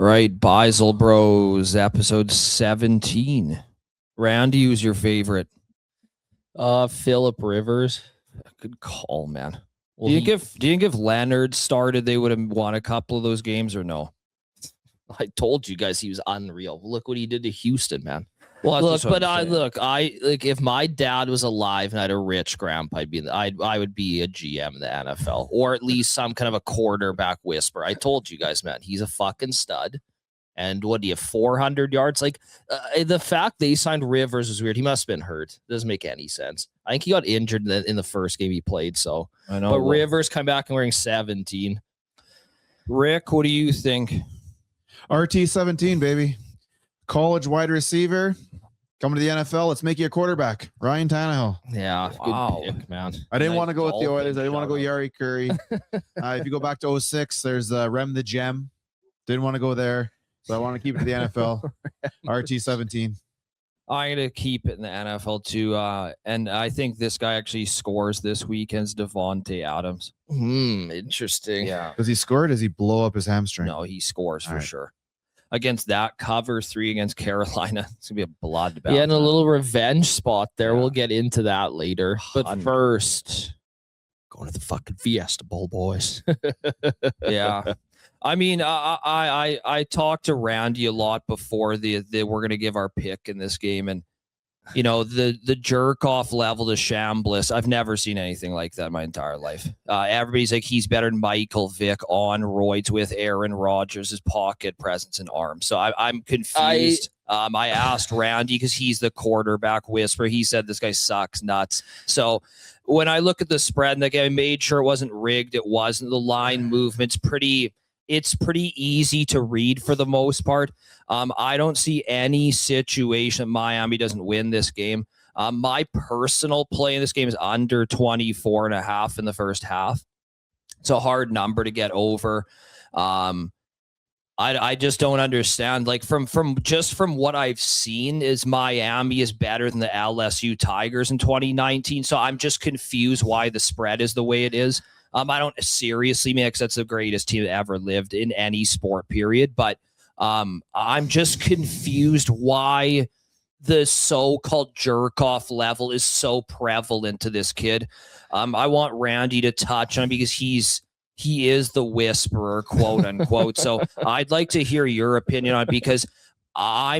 Right, Beisel Bros, episode 17. Randy, who's your favorite? Phillip Rivers. Good call, man. Well, do you think if Leonard started, they would have won a couple of those games or no? I told you guys he was unreal. Look what he did to Houston, man. Well, look, but if my dad was alive and I had a rich grandpa, I would be a GM in the NFL, or at least some kind of a quarterback whisperer. I told you guys, man, he's a fucking stud. And what do you have, 400 yards? Like the fact they signed Rivers was weird. He must have been hurt. Doesn't make any sense. I think he got injured in the first game he played. So I know. But Rivers come back and wearing 17. Rick, what do you think? RT17, baby. College wide receiver. Coming to the NFL, let's make you a quarterback. Ryan Tannehill. Yeah, wow. Good pick, man. I didn't want to go with the Oilers. I didn't want to go Yari Curry. If you go back to 06, there's Rem the Gem. Didn't want to go there. So I want to keep it to the NFL. RT17. I'm going to keep it in the NFL too. And I think this guy actually scores this weekend's Devontae Adams. Interesting. Yeah. Does he score? Does he blow up his hamstring? No, he scores for sure. Against that cover 3 against Carolina, it's going to be a bloodbath. Yeah, and a little revenge spot there. Yeah. We'll get into that later. But first, going to the fucking Fiesta Bowl, boys. Yeah. I mean, I talked to Randy a lot before we're going to give our pick in this game. And, you know, the jerk off level to Chambliss, I've never seen anything like that in my entire life. Everybody's like, he's better than Michael Vick on roids with Aaron Rodgers' pocket presence and arm. So I'm confused. I asked Randy because he's the quarterback whisperer. He said this guy sucks nuts. So when I look at the spread, and I made sure it wasn't rigged. It wasn't. The line movement's it's pretty easy to read for the most part. I don't see any situation Miami doesn't win this game. My personal play in this game is under 24.5 in the first half. It's a hard number to get over. I just don't understand. Like from what I've seen, is Miami is better than the LSU Tigers in 2019. So I'm just confused why the spread is the way it is. I don't seriously mix. That's the greatest team that ever lived in any sport, period. But I'm just confused why the so-called jerk-off level is so prevalent to this kid. I want Randy to touch on him because he is the whisperer, quote unquote. So I'd like to hear your opinion on it because I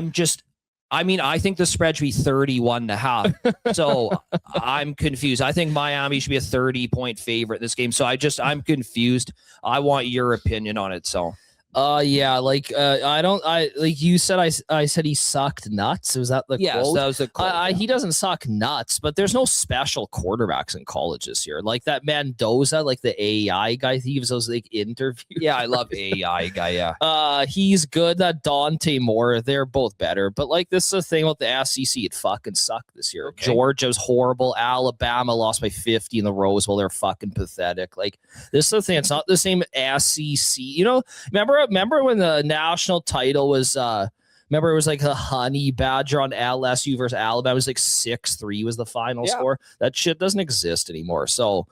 think the spread should be 31.5. So I'm confused. I think Miami should be a 30-point favorite in this game. So I'm confused. I want your opinion on it. So, yeah, like you said, I said he sucked nuts. Was that the quote? That was the quote. He doesn't suck nuts, but there's no special quarterbacks in college this year. Like that Mendoza, like the AI guy, he gives those like interviews. Yeah, I love AI guy. Yeah, he's good. That Dante Moore, they're both better. But like this is the thing about the SEC, it fucking sucked this year. Okay. Georgia's horrible. Alabama lost by 50 in the Rose Bowl. They're fucking pathetic. Like this is the thing. It's not the same SEC. You know, remember when the national title was remember it was like a honey badger on LSU versus Alabama. It was like 6-3 was the final score. That shit doesn't exist anymore. So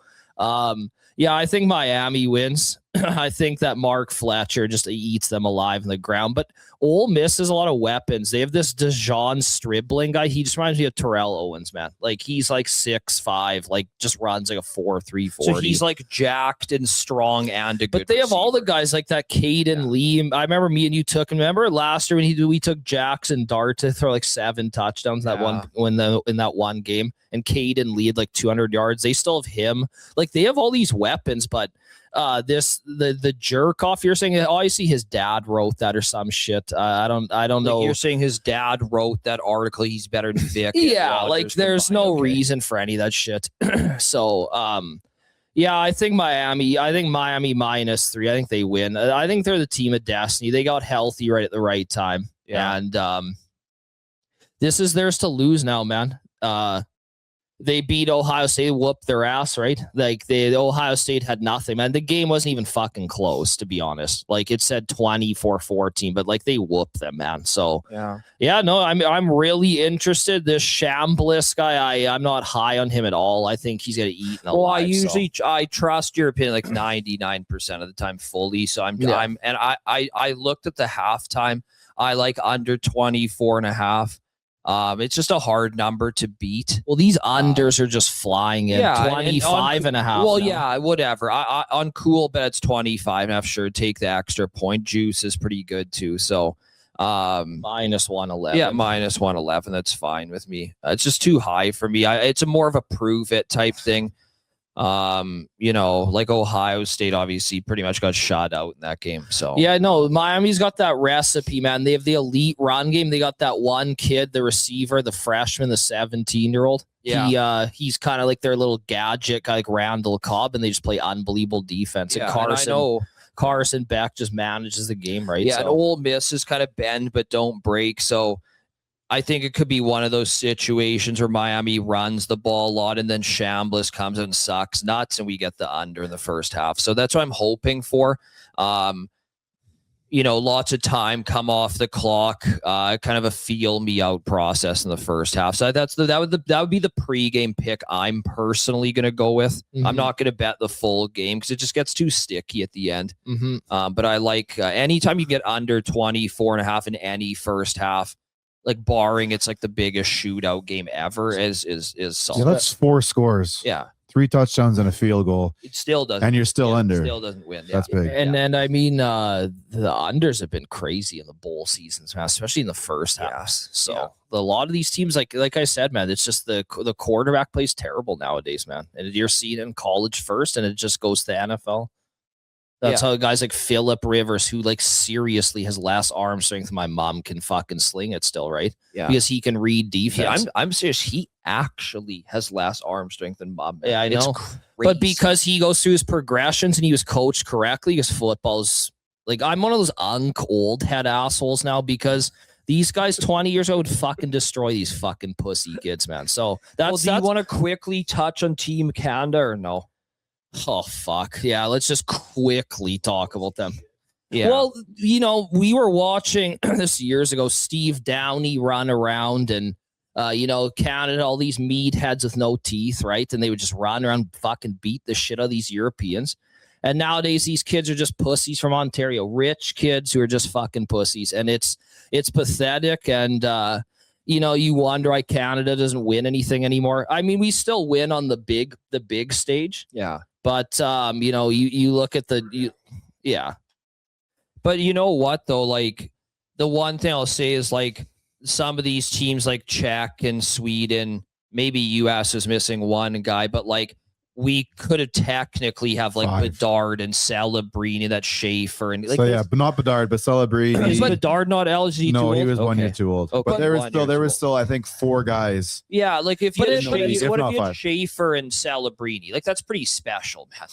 yeah, I think Miami wins. I think that Mark Fletcher just eats them alive in the ground. But Ole Miss has a lot of weapons. They have this Dejon Stribling guy. He just reminds me of Terrell Owens, man. Like he's like 6'5", like just runs like a 4.3 40. So he's like jacked and strong and a good But they have receiver. all the guys like that Caden Lee. I remember me and you took him. Remember last year when we took Jackson Dart to throw like 7 touchdowns in that one game, and Caden Lee had like 200 yards. They still have him. Like they have all these weapons, but the jerk off you're saying, obviously his dad wrote that or some shit. I don't know. You're saying his dad wrote that article. He's better than Vic. Yeah, like there's no reason for any of that shit. So yeah, I think Miami -3. I think they win. I think they're the team of destiny. They got healthy right at the right time. Yeah. And this is theirs to lose now, man. they beat Ohio State, whooped their ass, right? Like Ohio State had nothing, man. The game wasn't even fucking close, to be honest. Like it said 24-14, but like they whooped them, man. So yeah, no, I'm really interested. This Chambliss guy, I'm not high on him at all. I think he's gonna eat. I trust your opinion like 99% of the time fully. So I looked at the halftime. I like under 24.5. It's just a hard number to beat. Well, these unders are just flying in 25.5. Well, yeah, whatever. I on cool bets 25.5. Sure, take the extra point. Juice is pretty good too. So minus 111. Yeah, minus 111. That's fine with me. It's just too high for me. It's a more of a prove it type thing. Like Ohio State obviously pretty much got shot out in that game. So yeah, no, Miami's got that recipe, man. They have the elite run game. They got that one kid, the receiver, the freshman, the 17-year-old. Yeah. He's kind of like their little gadget guy, like Randall Cobb, and they just play unbelievable defense. Yeah, and Carson Beck just manages the game, right? Yeah, and Ole Miss is kind of bend but don't break. So I think it could be one of those situations where Miami runs the ball a lot and then Chambliss comes and sucks nuts and we get the under in the first half. So that's what I'm hoping for. Lots of time come off the clock, kind of a feel me out process in the first half. So that would be the pregame pick I'm personally going to go with. Mm-hmm. I'm not going to bet the full game because it just gets too sticky at the end. Mm-hmm. But I like anytime you get under 24.5 in any first half, like barring it's like the biggest shootout game ever is solid. Yeah, that's 4 scores. Yeah. 3 touchdowns and a field goal. It still doesn't. And you're still under. Still doesn't win. That's big. And then, I mean, the unders have been crazy in the bowl seasons, man, especially in the first half. So a lot of these teams, like I said, man, it's just the quarterback plays terrible nowadays, man. And you're seeing it in college first, and it just goes to the NFL. That's how guys like Phillip Rivers, who like seriously has less arm strength than my mom, can fucking sling it still, right? Yeah. Because he can read defense. Yeah, I'm serious. He actually has less arm strength than mom. Yeah, I know. But because he goes through his progressions and he was coached correctly, because football's like, I'm one of those old head assholes now, because these guys 20 years old would fucking destroy these fucking pussy kids, man. So that's do you want to quickly touch on Team Canada or no? Oh, fuck. Yeah, let's just quickly talk about them. Yeah. Well, we were watching this years ago, Steve Downey run around and, Canada, all these meatheads with no teeth, right? And they would just run around, fucking beat the shit out of these Europeans. And nowadays, these kids are just pussies from Ontario, rich kids who are just fucking pussies. And it's pathetic. And, you wonder why Canada doesn't win anything anymore. I mean, we still win on the big stage. Yeah. But, you look at yeah. But you know what, though? Like, the one thing I'll say is, like, some of these teams like Czech and Sweden, maybe U.S. is missing one guy, but, like, we could have technically have, like, 5. Bedard and Celebrini, that Schaefer. And, like, but not Bedard, but Celebrini. Is Bedard not LG? No, he was 1 year too old. Okay. But there was still, I think, 4 guys. Yeah, like if you had five. Schaefer and Celebrini, like that's pretty special, man.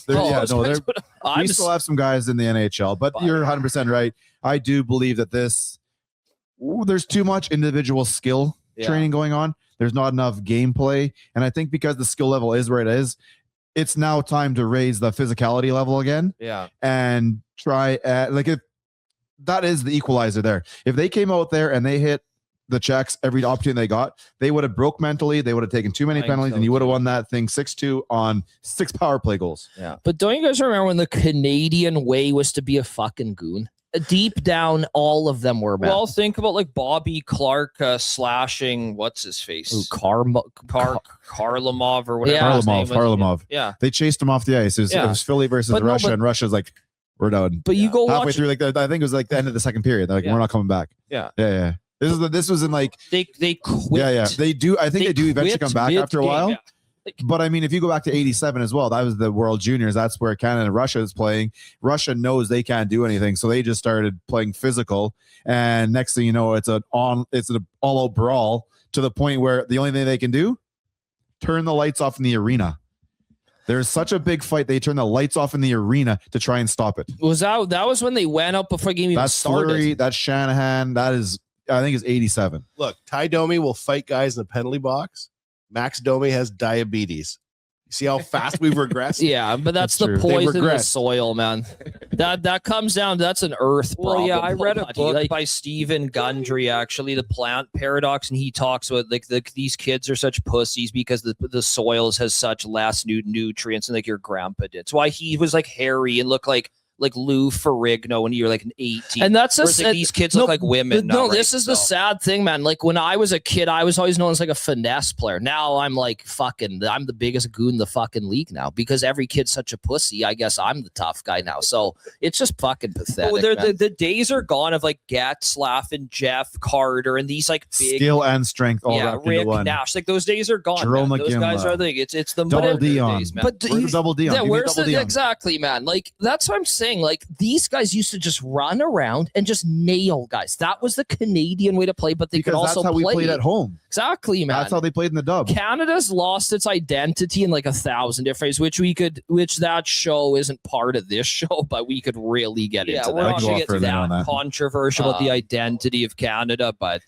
We still have some guys in the NHL, but you're 100% right. I do believe that there's too much individual skill training going on. There's not enough gameplay, and I think because the skill level is where it is, it's now time to raise the physicality level again. Yeah. And try if that is the equalizer there. If they came out there and they hit the Czechs every opportunity they got, they would have broke mentally. They would have taken too many penalties, and you would have won that thing 6-2 on 6 power play goals. Yeah. But don't you guys remember when the Canadian way was to be a fucking goon? Deep down, all of them were, man. Well, think about like Bobby Clark slashing what's his face, Karlamov or whatever. Yeah. Varlamov. Yeah, they chased him off the ice. It was Philly versus Russia, and Russia's like, we're done. But you go halfway through, like I think it was like the end of the second period. They're like, we're not coming back. Yeah. This was in like they quit. Yeah. They do. I think they do eventually come back after a while. Yeah. But I mean, if you go back to 87 as well, that was the World Juniors. That's where Canada and Russia is playing. Russia knows they can't do anything, so they just started playing physical. And next thing you know, it's an all-out brawl to the point where the only thing they can do, turn the lights off in the arena. There's such a big fight. They turn the lights off in the arena to try and stop it. That was when they went up before the game even started. Fleury, that's Shanahan. That is, I think, is 87. Look, Ty Domi will fight guys in the penalty box. Max Domi has diabetes. See how fast we've regressed? Yeah, but that's the true. poison in the soil, man. That comes down. That's an earth problem. Well, yeah, I read a buddy. book Like, by Stephen Gundry, actually, The Plant Paradox, and he talks about like these kids are such pussies because the soils has such less nutrients, and like your grandpa did. That's why he was like hairy and looked like Lou Ferrigno when you were like an 18. And that's like these kids look like women. No, now, this is the sad thing, man. Like when I was a kid, I was always known as like a finesse player. Now I'm like I'm the biggest goon in the fucking league now because every kid's such a pussy. I guess I'm the tough guy now. So it's just fucking pathetic. The days are gone of like Getzlaff and Jeff Carter and these like big skill and strength all wrapped Rick into one. Nash. Like those days are gone. Jerome Those guys McGinley. are the it's the Double modern Dion. days, man. But Where's the double Dion? Yeah, Give me where's double the Dion. exactly, man? Like that's what I'm saying. Like these guys used to just run around and just nail guys. That was the Canadian way to play, but they Because could also that's how play. we played at home. Exactly, man. That's how they played in the dub. Canada's lost its identity in like 1,000 different ways, which that show isn't part of this show, but we could really get into we're that. not going to get that controversial about the identity of Canada, but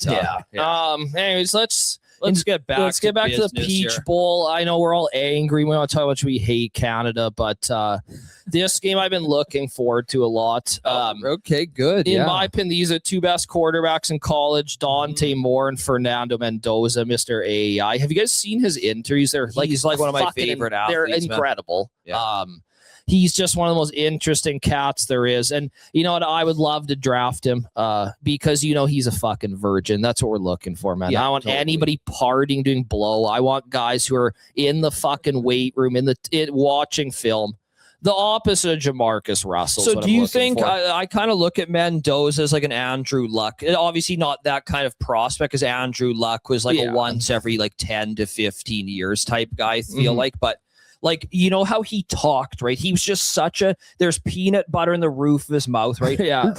anyways, let's get back. Let's get back to the Peach Bowl. I know we're all angry. We want to talk about how much we hate Canada, but this game I've been looking forward to a lot. Okay, good. In my opinion, these are two best quarterbacks in college: Dante Moore and Fernando Mendoza, Mr. AAI. Have you guys seen his interviews? He's like one of my favorite athletes. They're incredible. Yeah. He's just one of the most interesting cats there is. And you know what? I would love to draft him because, he's a fucking virgin. That's what we're looking for, man. Yeah, I want anybody partying, doing blow. I want guys who are in the fucking weight room, watching film. The opposite of Jamarcus Russell. So do you think I kind of look at Mendoza as like an Andrew Luck? Obviously not that kind of prospect because Andrew Luck was like a once every like 10 to 15 years type guy, I feel like. But like, how he talked, right? He was just there's peanut butter in the roof of his mouth, right? Yeah.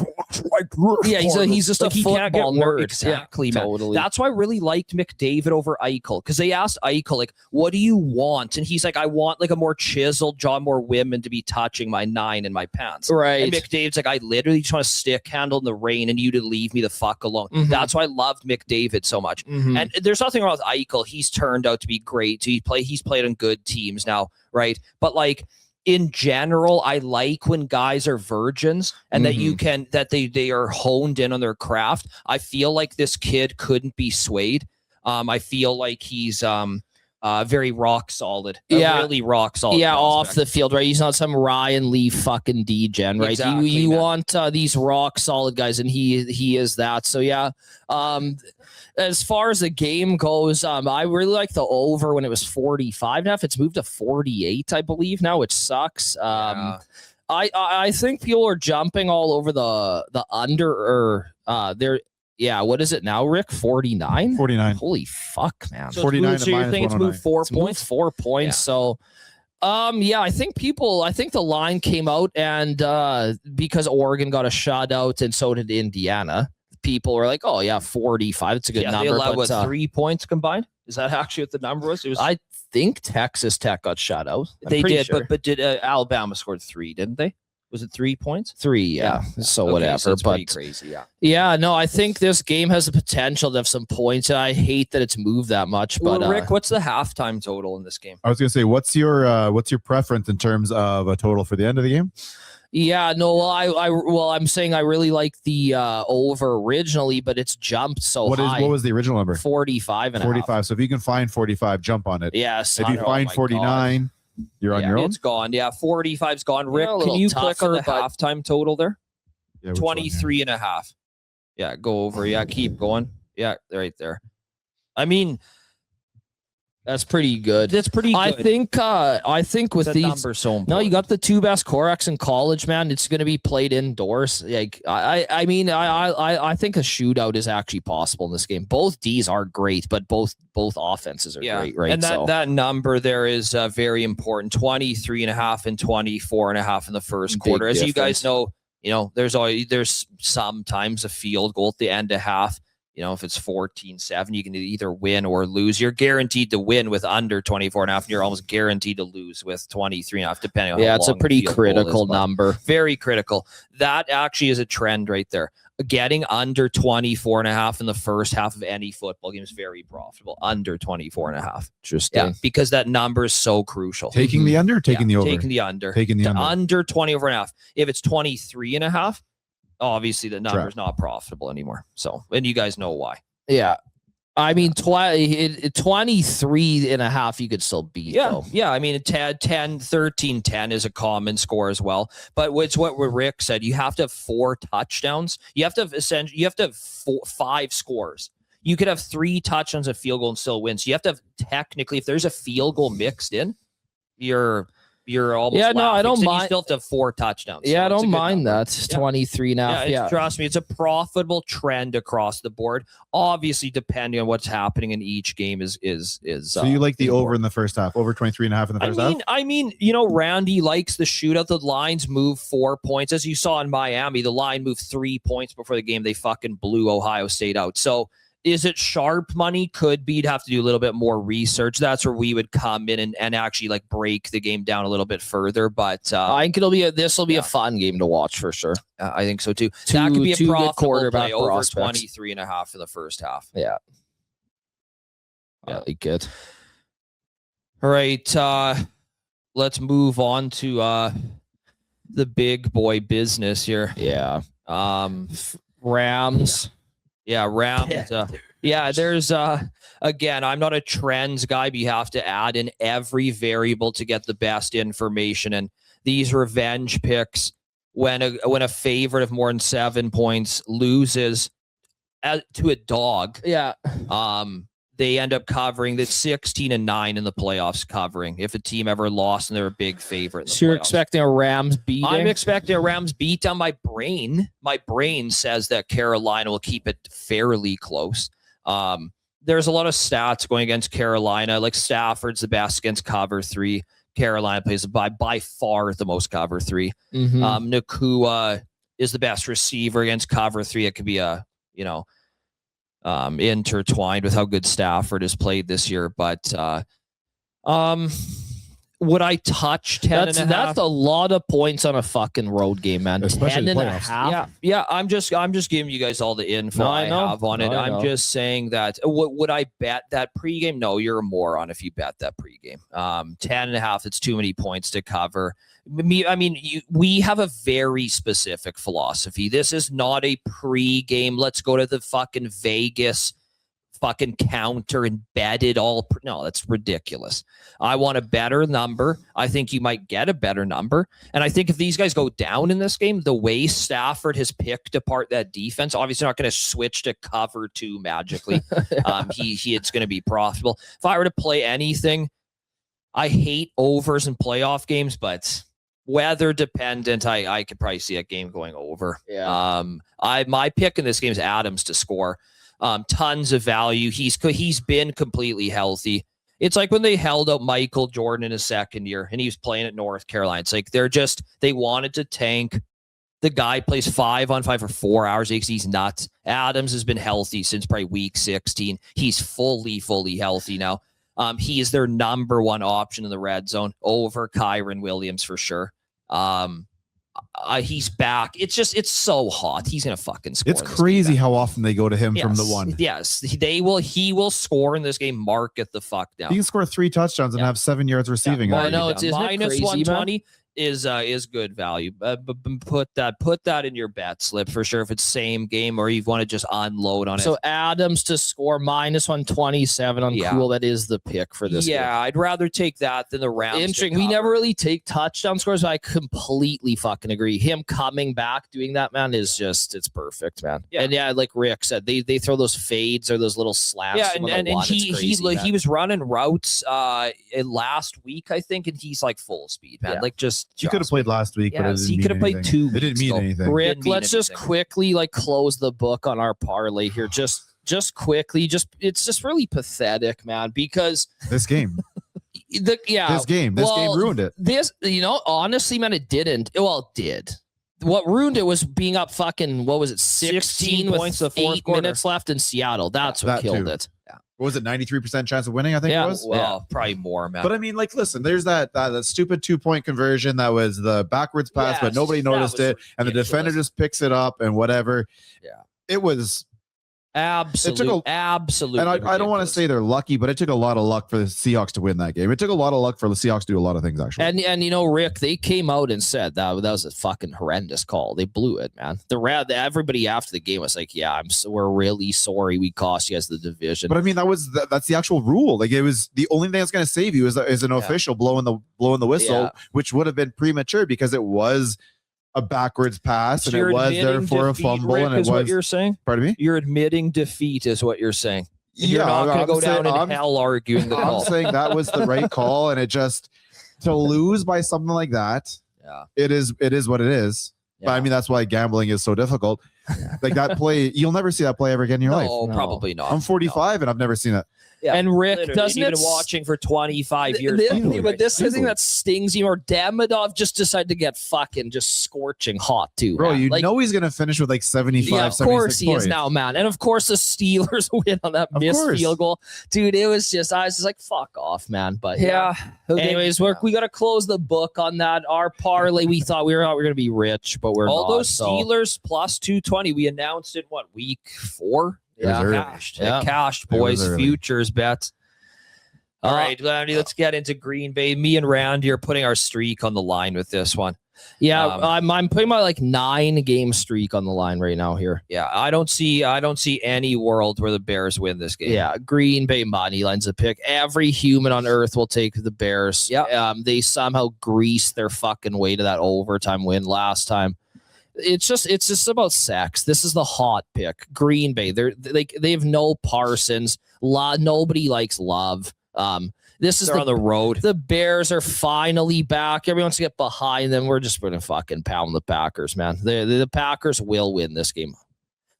He's just like a football nerd. Exactly, man. Totally. That's why I really liked McDavid over Eichel because they asked Eichel, like, what do you want? And he's like, I want like a more chiseled jaw, more women to be touching my 9 in my pants. Right. And McDavid's like, I literally just want a stick handle in the rain and you to leave me the fuck alone. That's why I loved McDavid so much. And there's nothing wrong with Eichel. He's turned out to be great. He's played on good teams now. Right. But like in general, I like when guys are virgins and that they are honed in on their craft. I feel like this kid couldn't be swayed. I feel like he's very rock solid. Really rock solid. Yeah, prospect. off the field, right? He's not some Ryan Lee fucking degen, right? Exactly, you want these rock solid guys, and he is that. So yeah. As far as the game goes, I really like the over when it was 45.5. It's moved to 48, I believe now, which sucks. I think people are jumping all over the under or they're. Yeah, what is it now, Rick? 49? 49. Holy fuck, man. So 49 so you think it's moved 4 points? 4 points. Yeah. So I think the line came out and because Oregon got a shutout and so did Indiana. People were like, oh yeah, 45. It's a good number. They allowed, but 3 points combined? Is that actually what the number was? It was. I think Texas Tech got shut out. They did, sure. but did Alabama scored 3, didn't they? Was it 3 points? 3, yeah. So okay, whatever. So it's but pretty crazy, yeah. Yeah, no, I think this game has the potential to have some points. And I hate that it's moved that much. But Rick, what's the halftime total in this game? I was gonna say, what's your preference in terms of a total for the end of the game? Yeah, no, I'm saying I really like the over originally, but it's jumped so high. What was the original number? 45 and 45. So if you can find 45, jump on it. Yes. If you find 49, you're on your own. It's gone. Yeah, 45's gone. Rick, can you click on the halftime total there? Yeah, 23.5. Yeah, go over. Yeah, keep going. Yeah, right there. I mean, that's pretty good. That's pretty good. I think with these numbers so important. No, you got the 2 best Koraks in college, man. It's going to be played indoors. Like I think a shootout is actually possible in this game. Both Ds are great, but both offenses are great, right? And that number there is very important. 23.5 and 24.5 in the first quarter. As you guys know, there's sometimes a field goal at the end of half. You know, if it's 14-7, you can either win or lose. You're guaranteed to win with under 24.5, and you're almost guaranteed to lose with 23.5, depending on how it's a long the pretty field goal critical is, but number. very critical. That actually is a trend right there. Getting under 24.5 in the first half of any football game is very profitable. Under 24.5. Interesting. Yeah, because that number is so crucial. Taking the under, or taking the over. Taking the under. Taking the under. Under 24.5. If it's 23.5, obviously the number is not profitable anymore. So, and you guys know why. Yeah. I mean, 23.5, you could still beat. Though. Yeah. I mean, 13-10 is a common score as well. But it's what Rick said. You have to have 4 touchdowns. You have to have 5 scores. You could have 3 touchdowns, a field goal, and still win. So you have to have, technically, if there's a field goal mixed in, you're almost I don't mind. You still have to have 4 touchdowns. Yeah, so I don't mind number. that. 23.5. Yeah, trust me, it's a profitable trend across the board. Obviously, depending on what's happening in each game is so you like the over in the first half, over 23.5 in the first half? I mean, you know, Randy likes the shootout. The lines move 4 points. As you saw in Miami, the line moved 3 points before the game. They fucking blew Ohio State out. So is it sharp money? Could be. You'd have to do a little bit more research. That's where we would come in and actually like break the game down a little bit further. But I think this will be a fun game to watch for sure. I think so too. That could be a profitable quarterback play over prospects. 23.5 in the first half. Yeah. I like it. All right. Let's move on to the big boy business here. Yeah. Rams. Yeah, Rams. There's again, I'm not a trends guy, but you have to add in every variable to get the best information. And these revenge picks, when a favorite of more than 7 points loses to a dog, they end up covering the 16-9 in the playoffs covering if a team ever lost and they're a big favorite. So you're expecting a Rams beat? I'm expecting a Rams beat on my brain. My brain says that Carolina will keep it fairly close. There's a lot of stats going against Carolina. Like Stafford's the best against cover 3. Carolina plays by far the most cover 3. Nakua is the best receiver against cover 3. It could be intertwined with how good Stafford has played this year. But would I touch 10.5? That's a lot of points on a fucking road game, man. Especially 10.5. Yeah. I'm just giving you guys all the info I have on it. I'm just saying that. Would I bet that pregame? No, you're a moron if you bet that pregame. 10.5. It's too many points to cover. We have a very specific philosophy. This is not a pregame. Let's go to the fucking Vegas fucking counter and bet it all. No, that's ridiculous. I want a better number. I think you might get a better number. And I think if these guys go down in this game, the way Stafford has picked apart that defense, obviously not going to switch to cover 2 magically. It's going to be profitable. If I were to play anything, I hate overs in playoff games, but weather dependent, I could probably see a game going over. Yeah. My pick in this game is Adams to score. Tons of value. He's been completely healthy. It's like when they held out Michael Jordan in his second year and he was playing at North Carolina. It's like they wanted to tank. The guy plays 5-on-5 for 4 hours. He's nuts. Adams has been healthy since probably week 16. He's fully healthy now. He is their number 1 option in the red zone over Kyron Williams for sure. He's back. It's so hot. He's gonna fucking score. It's crazy how often they go to him from the 1. Yes, he will score in this game. Mark it the fuck down. He can score 3 touchdowns and have 7 yards receiving. I know it's minus 120. Is good value. But put that in your bet slip for sure if it's same game or you want to just unload on it. So Adams to score minus 127 on Cool. That is the pick for this. Yeah, game. I'd rather take that than the Rams. Interesting. We never really take touchdown scores, but I completely fucking agree. Him coming back doing that, man, is just it's perfect, man. Yeah. And like Rick said, they throw those fades or those little slants. Yeah, and he was running routes last week, I think, and he's like full speed, man. Like just he could have played last week, but he could have played 2 weeks. It didn't mean anything. Rick, let's just quickly close the book on our parlay here. Just quickly, it's just really pathetic, man, because this game. This game ruined it. This, honestly, man, it didn't. Well, it did. what ruined it was being up fucking, what was it, 16 points with the fourth 8 quarter. minutes left in Seattle. That's what that killed too. it. What was it, 93% chance of winning, I think it was? Well, probably more, man. But I mean, like, listen, there's that stupid 2-point conversion that was the backwards pass, but Yes, nobody that noticed was it. And the ridiculous. defender just picks it up and whatever. Yeah. It was. absolutely. And I don't want to say they're lucky, but it took a lot of luck for the Seahawks to win that game. It took a lot of luck for the Seahawks to do a lot of things, actually. And you know, Rick, they came out and said that was a fucking horrendous call. They blew it, man. Everybody after the game was like, "Yeah, we're really sorry we cost you guys the division." But I mean, that's the actual rule. Like, it was the only thing that's going to save you is an official blowing the whistle, which would have been premature because it was a backwards pass and it was therefore a fumble. Rick, and it was what you're saying. Pardon me. You're admitting defeat, is what you're saying. Yeah, You're not going to go saying- down in hell arguing the call. I'm saying that was the right call, and it just to lose by something like that. Yeah, it is what it is. But I mean, that's why gambling is so difficult. Like that play, you'll never see that play ever again in your life. No, probably not. I'm 45 and I've never seen it. Yeah, and Rick, literally, doesn't you've it been watching for 25 years? But this is the thing that stings you. Or Damadov just decided to get fucking just scorching hot too, Bro, man. you Like, know he's going to finish with like 75, yeah, of course 76 he points. is now, man. And of course the Steelers win on that Of missed course. field goal. Dude, I was just like, fuck off, man. But Yeah. Anyways, we got to close the book on that. Our parlay, we thought we were going to be rich, but we're All not. those Steelers plus 220. We announced it, week 4? It was early. Cashed. Yeah. It cashed, It was boys. early. Futures bets. All right, Randy, let's get into Green Bay. Me and Randy are putting our streak on the line with this one. Yeah, I'm putting my 9-game streak on the line right now here. Yeah, I don't see any world where the Bears win this game. Yeah, Green Bay money line's a pick. Every human on earth will take the Bears. Yeah. They somehow greased their fucking way to that overtime win last time. It's just about sex. This is the hot pick. Green Bay. They have no Parsons. Nobody likes Love. This is They're on the road. The Bears are finally back. Everyone wants to get behind them. We're just going to fucking pound the Packers, man. The Packers will win this game.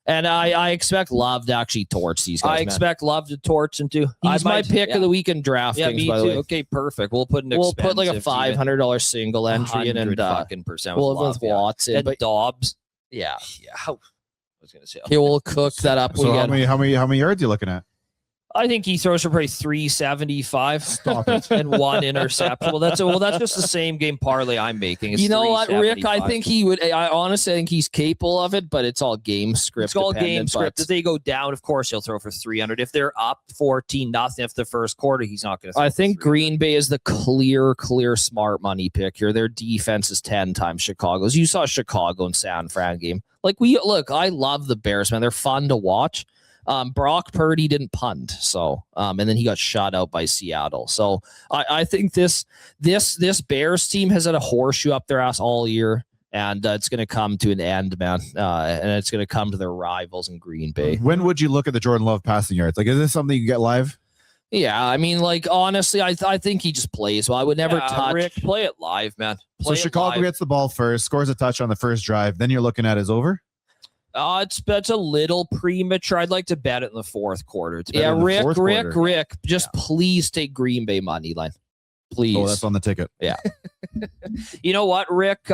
And I expect Love to actually torch these guys. I expect Love to torch them too. He's my pick of the week in DraftKings, Yeah, me by the too. way. Okay, perfect. We'll put like a $500 single entry in, and fucking percent we'll with with Watson. and But Dobbs. yeah, I was gonna say. okay, we'll cook that up. So how many yards are you looking at? I think he throws for probably 375. Stop it. And 1 interception. That's just the same game parlay I'm making. It's You know what, Rick? I 375. think he would. I honestly think he's capable of it, but it's all game script. It's all game dependent, script. but If they go down, of course he'll throw for 300. If they're up 14-0 after the first quarter, he's not going to. I think Green Bay is the clear smart money pick here. Their defense is 10 times Chicago's. You saw Chicago and San Fran game. I love the Bears, man. They're fun to watch. Brock Purdy didn't punt, so and then he got shot out by Seattle. So I think this Bears team has had a horseshoe up their ass all year, and it's going to come to an end, man. And it's going to come to their rivals in Green Bay. When would you look at the Jordan Love passing yards? Like, is this something you can get live? Yeah, I mean, honestly, I think he just plays well. I would never touch. Rick, play it live, man. So Chicago gets the ball first, scores a touch on the first drive. Then you're looking at his over. It's a little premature. I'd like to bet it in the fourth quarter. It's Yeah, in the fourth quarter. Rick, just please take Green Bay money line. Please. Oh, that's on the ticket. Yeah. You know what, Rick?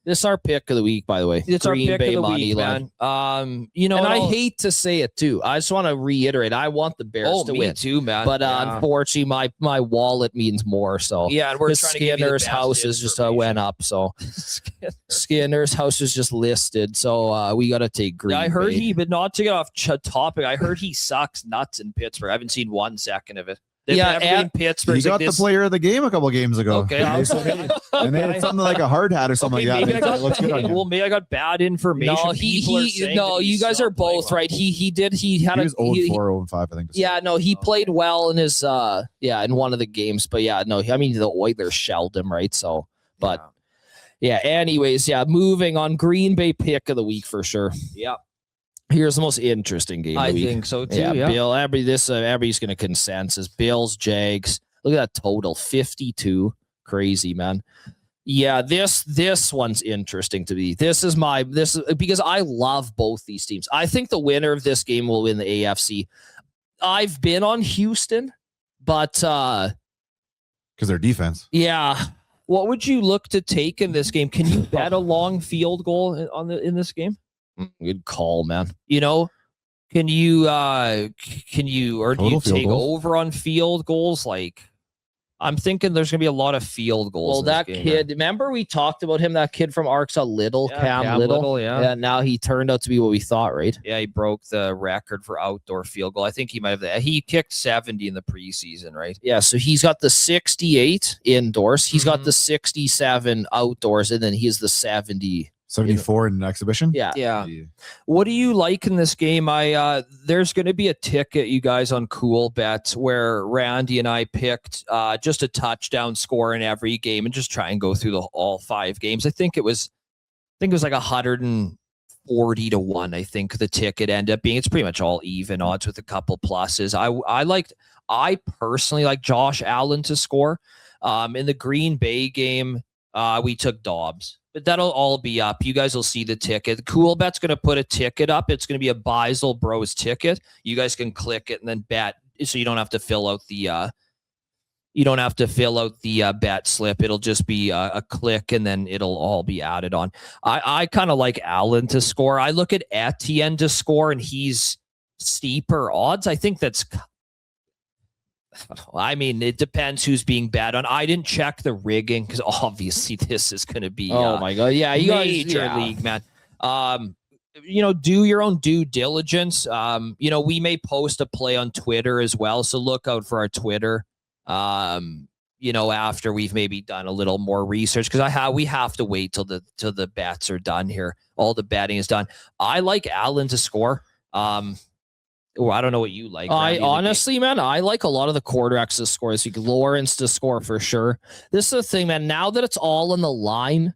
This is our pick of the week, by the way. It's Green our pick Bay of the money week, line. man. And I hate to say it too. I just want to reiterate. I want the Bears to me win too, man. But unfortunately, my wallet means more. So yeah, and we're the trying to give you the Skinner's best house is just information. went up. So Skinner's house is just listed. So we got to take Green I heard Bay. but not to get off topic, I heard he sucks nuts in Pittsburgh. I haven't seen 1 second of it. Yeah, in Pittsburgh. He got the player of the game a couple games ago. Okay. And they had something like a hard hat or something like maybe that. It looks good on him. Well, maybe I got bad information. No, People are saying that you he's guys not are both playing right. He had He a was 0-4, 0-5, I think. yeah, no, he played well in his in one of the games, but yeah, no, I mean the Oilers shelled him, right? So, but yeah, anyways, moving on. Green Bay pick of the week for sure. Yeah. Here's the most interesting game of I the week. think so too. Yeah, Yeah. Bill, everybody's going to consensus. Bills, Jags. Look at that total, 52. Crazy, man. Yeah, this one's interesting to me. This is because I love both these teams. I think the winner of this game will win the AFC. I've been on Houston, but Because their defense. yeah. What would you look to take in this game? Can you bet a long field goal in this game? Good call, man. Can you or do you take over on field goals? Like, I'm thinking there's gonna be a lot of field goals. Well, that kid, remember we talked about him, that kid from Arkansas, Cam Little? Yeah, now he turned out to be what we thought, right? Yeah, he broke the record for outdoor field goal. I think he might have. He kicked 70 in the preseason, right? Yeah, so he's got the 68 indoors, he's got the 67 outdoors, and then he's the 74 in an exhibition. Yeah. What do you like in this game? There's going to be a ticket, you guys, on Cool Bets where Randy and I picked just a touchdown score in every game and just try and go through all 5 games. I think it was like 140 to 1. I think the ticket ended up being. It's pretty much all even odds with a couple pluses. I personally like Josh Allen to score. In the Green Bay game, we took Dobbs. But that'll all be up. You guys will see the ticket. Cool Bet's going to put a ticket up. It's going to be a Beisel Bros ticket. You guys can click it and then bet, so you don't have to fill out the bet slip. It'll just be a click and then it'll all be added on. I kind of like Allen to score. I look at Etienne to score and he's steeper odds. I think that's. I mean, it depends who's being bet on. I didn't check the rigging because obviously this is going to be my god, yeah, you major league, man. Do your own due diligence. We may post a play on Twitter as well, so look out for our Twitter. After we've maybe done a little more research, because we have to wait till the bets are done here. All the betting is done. I like Allen to score. I don't know what you like. I honestly, man, I like a lot of the quarterbacks to score this week. Lawrence to score for sure. This is the thing, man. Now that it's all on the line,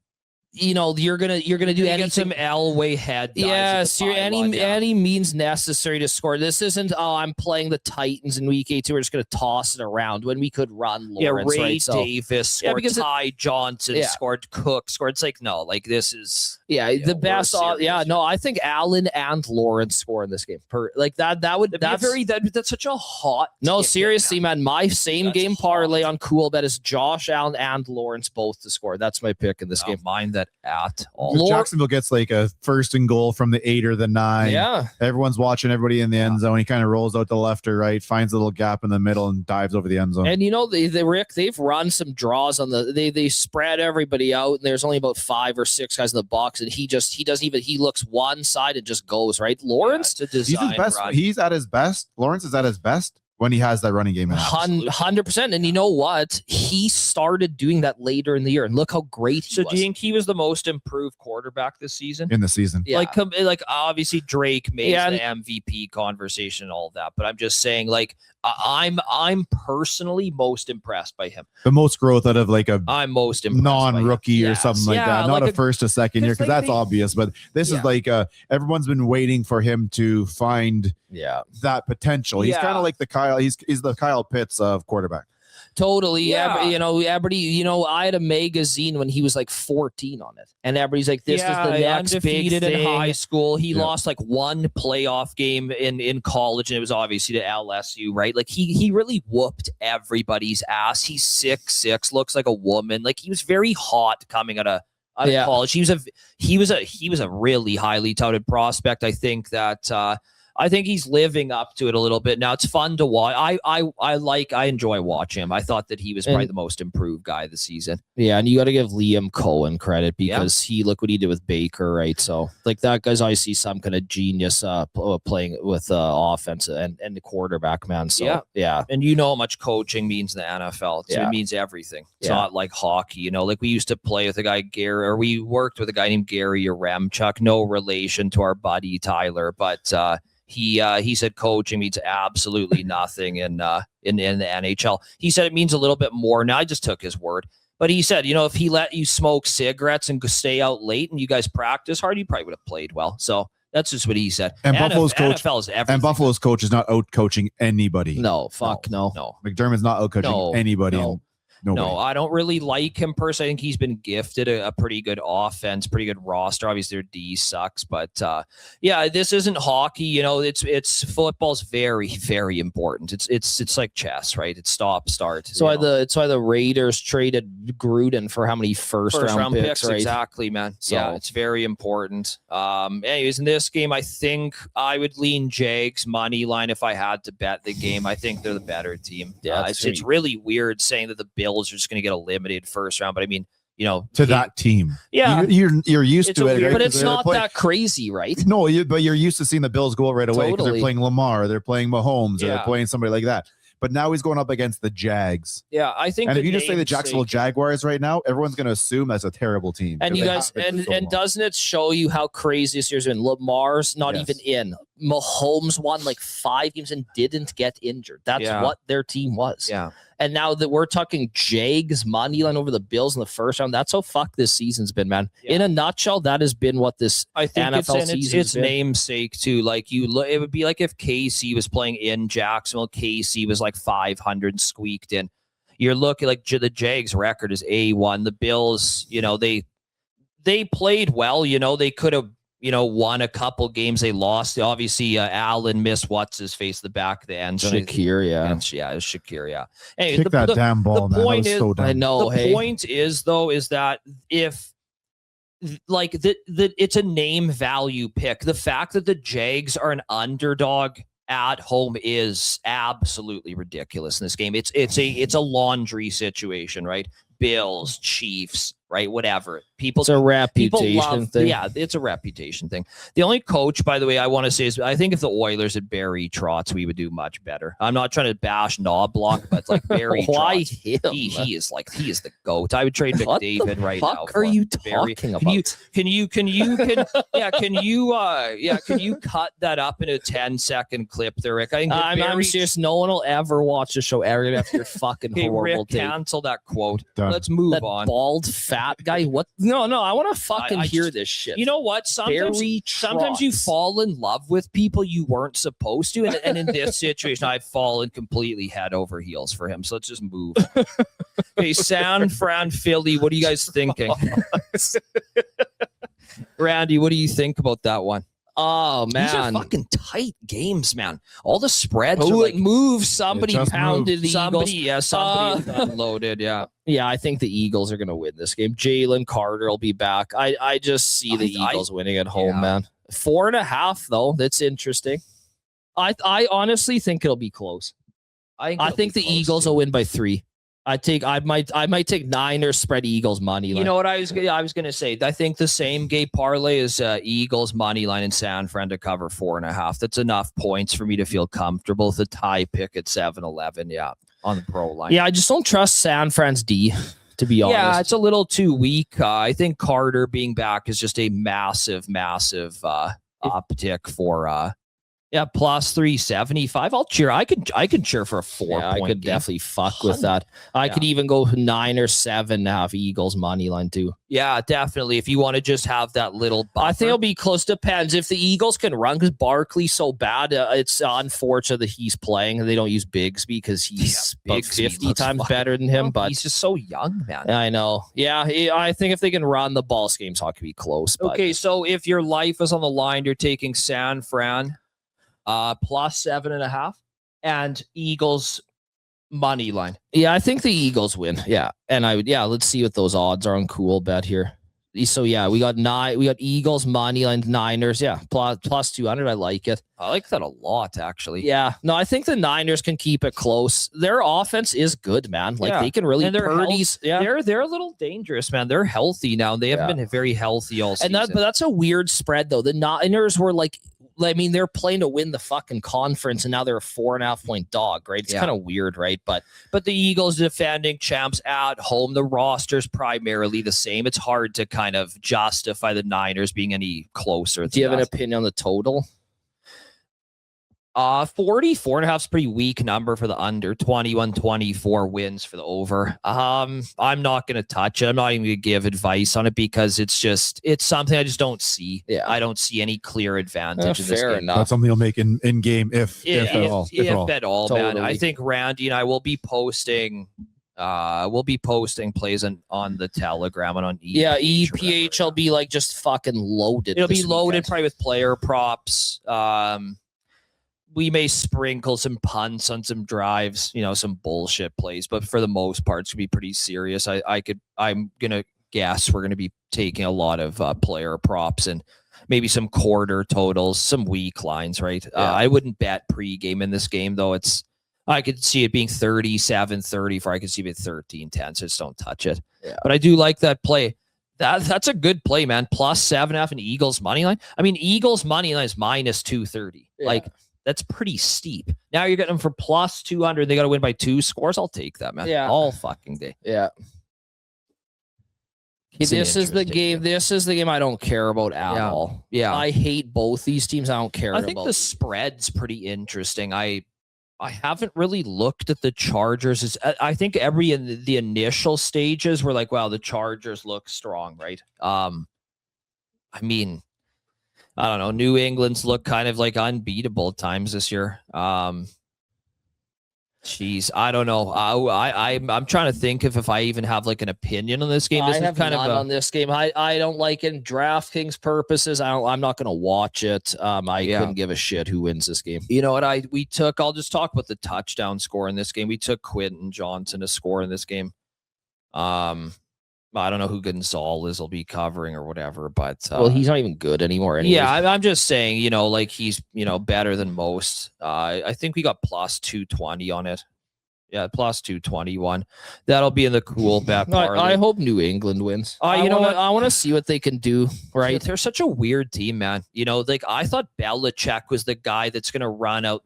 you're gonna do anything. Some Elway head. Yes, any means necessary to score. This isn't. Oh, I'm playing the Titans in week 8. We're just gonna toss it around when we could run Lawrence. Ray Davis scored. Ty Johnson scored. Cook scored. It's like no, like this is the best. I think Allen and Lawrence score in this game. That's such a hot. No, seriously, man. My same game parlay on Cool Bet is Josh Allen and Lawrence both to score. That's my pick in this game. Mind that at all. Jacksonville gets like a 1st and goal from the 8 or the 9. Yeah. Everyone's watching everybody in the end zone. He kind of rolls out to left or right, finds a little gap in the middle and dives over the end zone. And they've run some draws on they spread everybody out and there's only about 5 or 6 guys in the box and he looks one side and just goes right. Lawrence, he's his best. He's at his best. Lawrence is at his best when he has that running game in 100%. And you know what? He started doing that later in the year, and look how great he was. Do you think he was the most improved quarterback this season? In the season. Yeah. Like obviously Drake made the MVP conversation and all of that, but I'm just saying, like, I'm personally most impressed by him. The most growth out of I'm most impressed non-rookie or something like that. Not a first or second year, because that's obvious. But this is everyone's been waiting for him to find that potential. He's kind of like the Kyle. He's the Kyle Pitts of quarterback. Totally. Everybody, I had a magazine when he was like 14 on it. And everybody's like, this is the next big thing. In high school. He lost like one playoff game in college, and it was obviously to LSU, right? Like he really whooped everybody's ass. He's 6'6", looks like a woman. Like he was very hot coming out of college. He was a really highly touted prospect. I think he's living up to it a little bit now. It's fun to watch. I enjoy watching him. I thought that he was probably the most improved guy this season. Yeah, and you got to give Liam Cohen credit because look what he did with Baker, right? So like that guy's obviously some kind of genius playing with offense and the quarterback, man. So yeah. And you know how much coaching means in the NFL. It means everything. It's not like hockey, like we used to play with a guy Gary, or we worked with a guy named Gary Yaremchuk, no relation to our buddy Tyler, but he said coaching means absolutely nothing in the NHL. He said it means a little bit more. Now I just took his word, but he said, if he let you smoke cigarettes and stay out late and you guys practice hard, you probably would have played well. So that's just what he said. And Buffalo's coach, NFL is everything. And Buffalo's coach is not out coaching anybody. No, fuck no. McDermott's not out coaching anybody. No. Nobody. I don't really like him personally. I think he's been gifted a pretty good offense, pretty good roster. Obviously, their D sucks, but yeah, this isn't hockey. It's football's very, very important. It's like chess, right? It's stop, start. It's why the Raiders traded Gruden for how many first round picks, right? Exactly, man. So, yeah, it's very important. Anyways, in this game, I think I would lean Jags money line if I had to bet the game. I think they're the better team. Yeah, it's really weird saying that the Bills are just going to get eliminated first round, but I mean, to that team. Yeah, you're used to it, right? But it's not that crazy, right? No, but you're used to seeing the Bills go right away because they're playing Lamar, they're playing Mahomes, or they're playing somebody like that. But now he's going up against the Jags. Yeah, I think. And if you just say the Jacksonville Jaguars right now, everyone's going to assume that's a terrible team. And you guys, and doesn't it show you how crazy this year's been? Lamar's not even in. Mahomes won like 5 games and didn't get injured. That's what their team was. Yeah. And now that we're talking Jags money line over the Bills in the first round, that's how fucked this season's been, man. Yeah. In a nutshell, that has been what this NFL season it's namesake too. Like it would be like if KC was playing in Jacksonville, KC was like 500 squeaked in. You're looking like the Jags record is A1. The Bills, they played well. They could have won a couple games. They lost. Obviously, Allen missed what's-his-face, the back of the end. Shakir, yeah. It was Shakir, yeah. Anyway, kick that damn ball, man. That was so dumb. I know. The point is, though, is that if, like, it's a name value pick. The fact that the Jags are an underdog at home is absolutely ridiculous in this game. It's a laundry situation, right? Bills, Chiefs, right? Whatever. It's a reputation thing. Yeah, it's a reputation thing. The only coach, by the way, I want to say is I think if the Oilers had Barry Trotz, we would do much better. I'm not trying to bash Knobloch, but like Barry Why Trotz, he is the GOAT. I would trade McDavid right now. What are you talking about? Can you cut that up in a 10-second clip there, Rick? I'm serious. No one will ever watch the show ever after your fucking horrible Rick, cancel that quote. Done. Let's move that on. Bald fat guy. What? No. I want to fucking hear this shit. You know what? Sometimes you fall in love with people you weren't supposed to, and in this situation, I've fallen completely head over heels for him. So let's just move. Okay, San Fran, Philly. What are you guys thinking? Randy, what do you think about that one? Oh, man. These are fucking tight games, man. All the spreads are like move. Somebody pounded the Eagles. Yeah, somebody unloaded. Yeah. Yeah, I think the Eagles are going to win this game. Jalen Carter will be back. I just see the Eagles winning at home, man. 4.5, though. That's interesting. I honestly think it'll be close. I think the Eagles will win by 3. I might take Niners spread Eagles money line. You know what I was gonna say? I think the same game parlay is Eagles money line in San Fran to cover 4.5. That's enough points for me to feel comfortable. The tie pick at 7-11, yeah, on the pro line. Yeah, I just don't trust San Fran's D, to be honest. Yeah, it's a little too weak. I think Carter being back is just a massive uptick for plus 375. I'll cheer. I can cheer for a 4 point. I could definitely fuck with that. I could even go 9 or 7.5 Eagles money line too. Yeah, definitely. If you want to just have that little buffer. I think it'll be close. Depends if the Eagles can run, because Barkley's so bad. It's unfortunate that he's playing and they don't use Bigsby because he's about 50 times better than him. But he's just so young, man. I know. Yeah, I think if they can run the ball, this game's not gonna be close. But. Okay, so if your life is on the line, you're taking San Fran. Plus 7.5 and Eagles money line. Yeah, I think the Eagles win. Yeah. And let's see what those odds are on Cool Bet here. So yeah, we got Eagles money line, Niners. Yeah. Plus 200. I like it. I like that a lot, actually. Yeah. No, I think the Niners can keep it close. Their offense is good, man. Like they can really they're a little dangerous, man. They're healthy now. They haven't been very healthy all season. But that's a weird spread though. The Niners were like, I mean, they're playing to win the fucking conference, and now they're a 4.5 point dog, right? It's kind of weird, right? But the Eagles defending champs at home, the roster's primarily the same. It's hard to kind of justify the Niners being any closer. Do you have an opinion on the total? 44.5 is a pretty weak number for the under. 21-24 wins for the over. I'm not going to touch it. I'm not even going to give advice on it because it's something I just don't see. Yeah. I don't see any clear advantage in this fair game. enough. That's something you'll make in game if at all. If at all, totally. man. I think Randy and I will be posting We'll be posting plays on the Telegram and on EPH. Yeah, EPH will be like just fucking loaded. It'll be this loaded weekend. probably with player props. We may sprinkle some punts on some drives, some bullshit plays, but for the most part, it's gonna be pretty serious. I'm gonna guess we're gonna be taking a lot of player props and maybe some quarter totals, some weak lines, right? Yeah. I wouldn't bet pregame in this game though. I could see it being 37-34. I could see it 13-10. So just don't touch it. Yeah. But I do like that play. That's a good play, man. Plus 7.5 and Eagles money line. I mean, Eagles money line is minus 230. Yeah. Like that's pretty steep. Now you're getting them for plus 200. They got to win by 2 scores. I'll take that, man. Yeah. All fucking day. Yeah. It's an This is the interesting game. This is the game I don't care about at all. Yeah. I hate both these teams. I don't care I about. think the spread's pretty interesting. I haven't really looked at the Chargers. I think in the initial stages we're like, wow, the Chargers look strong, right? I mean, I don't know. New England's look kind of like unbeatable at times this year. Jeez, I don't know. I'm trying to think if I even have like an opinion on this game. This I is have kind none of on this game. I don't like it in DraftKings purposes. I'm not going to watch it. I couldn't give a shit who wins this game. You know what? I'll just talk about the touchdown score in this game. We took Quentin Johnson to score in this game. I don't know who Gonzalez will be covering or whatever, but Well, he's not even good anymore. Anyways. yeah, I'm just saying, like he's better than most. I think we got plus 220 on it. Yeah, plus 221. That'll be in the cool bet parlay. I hope New England wins. You know what? I want to see what they can do. Right? They're such a weird team, man. Like I thought Belichick was the guy that's gonna run out.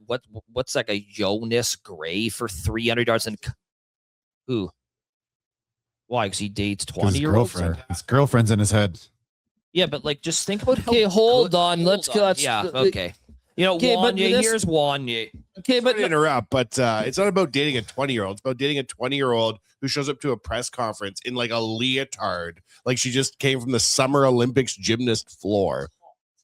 What's like a Jonas Gray for 300 yards and who? Why? Because he dates 20-year-olds. His girlfriend's in his head. Yeah, but like, just think about how. Okay, hold on. Hold Let's on. go. Yeah. Okay. Okay, but Wanye, here's Wanye. Okay, but Sorry to interrupt, but it's not about dating a 20-year-old. It's about dating a 20-year-old who shows up to a press conference in like a leotard, like she just came from the Summer Olympics gymnast floor.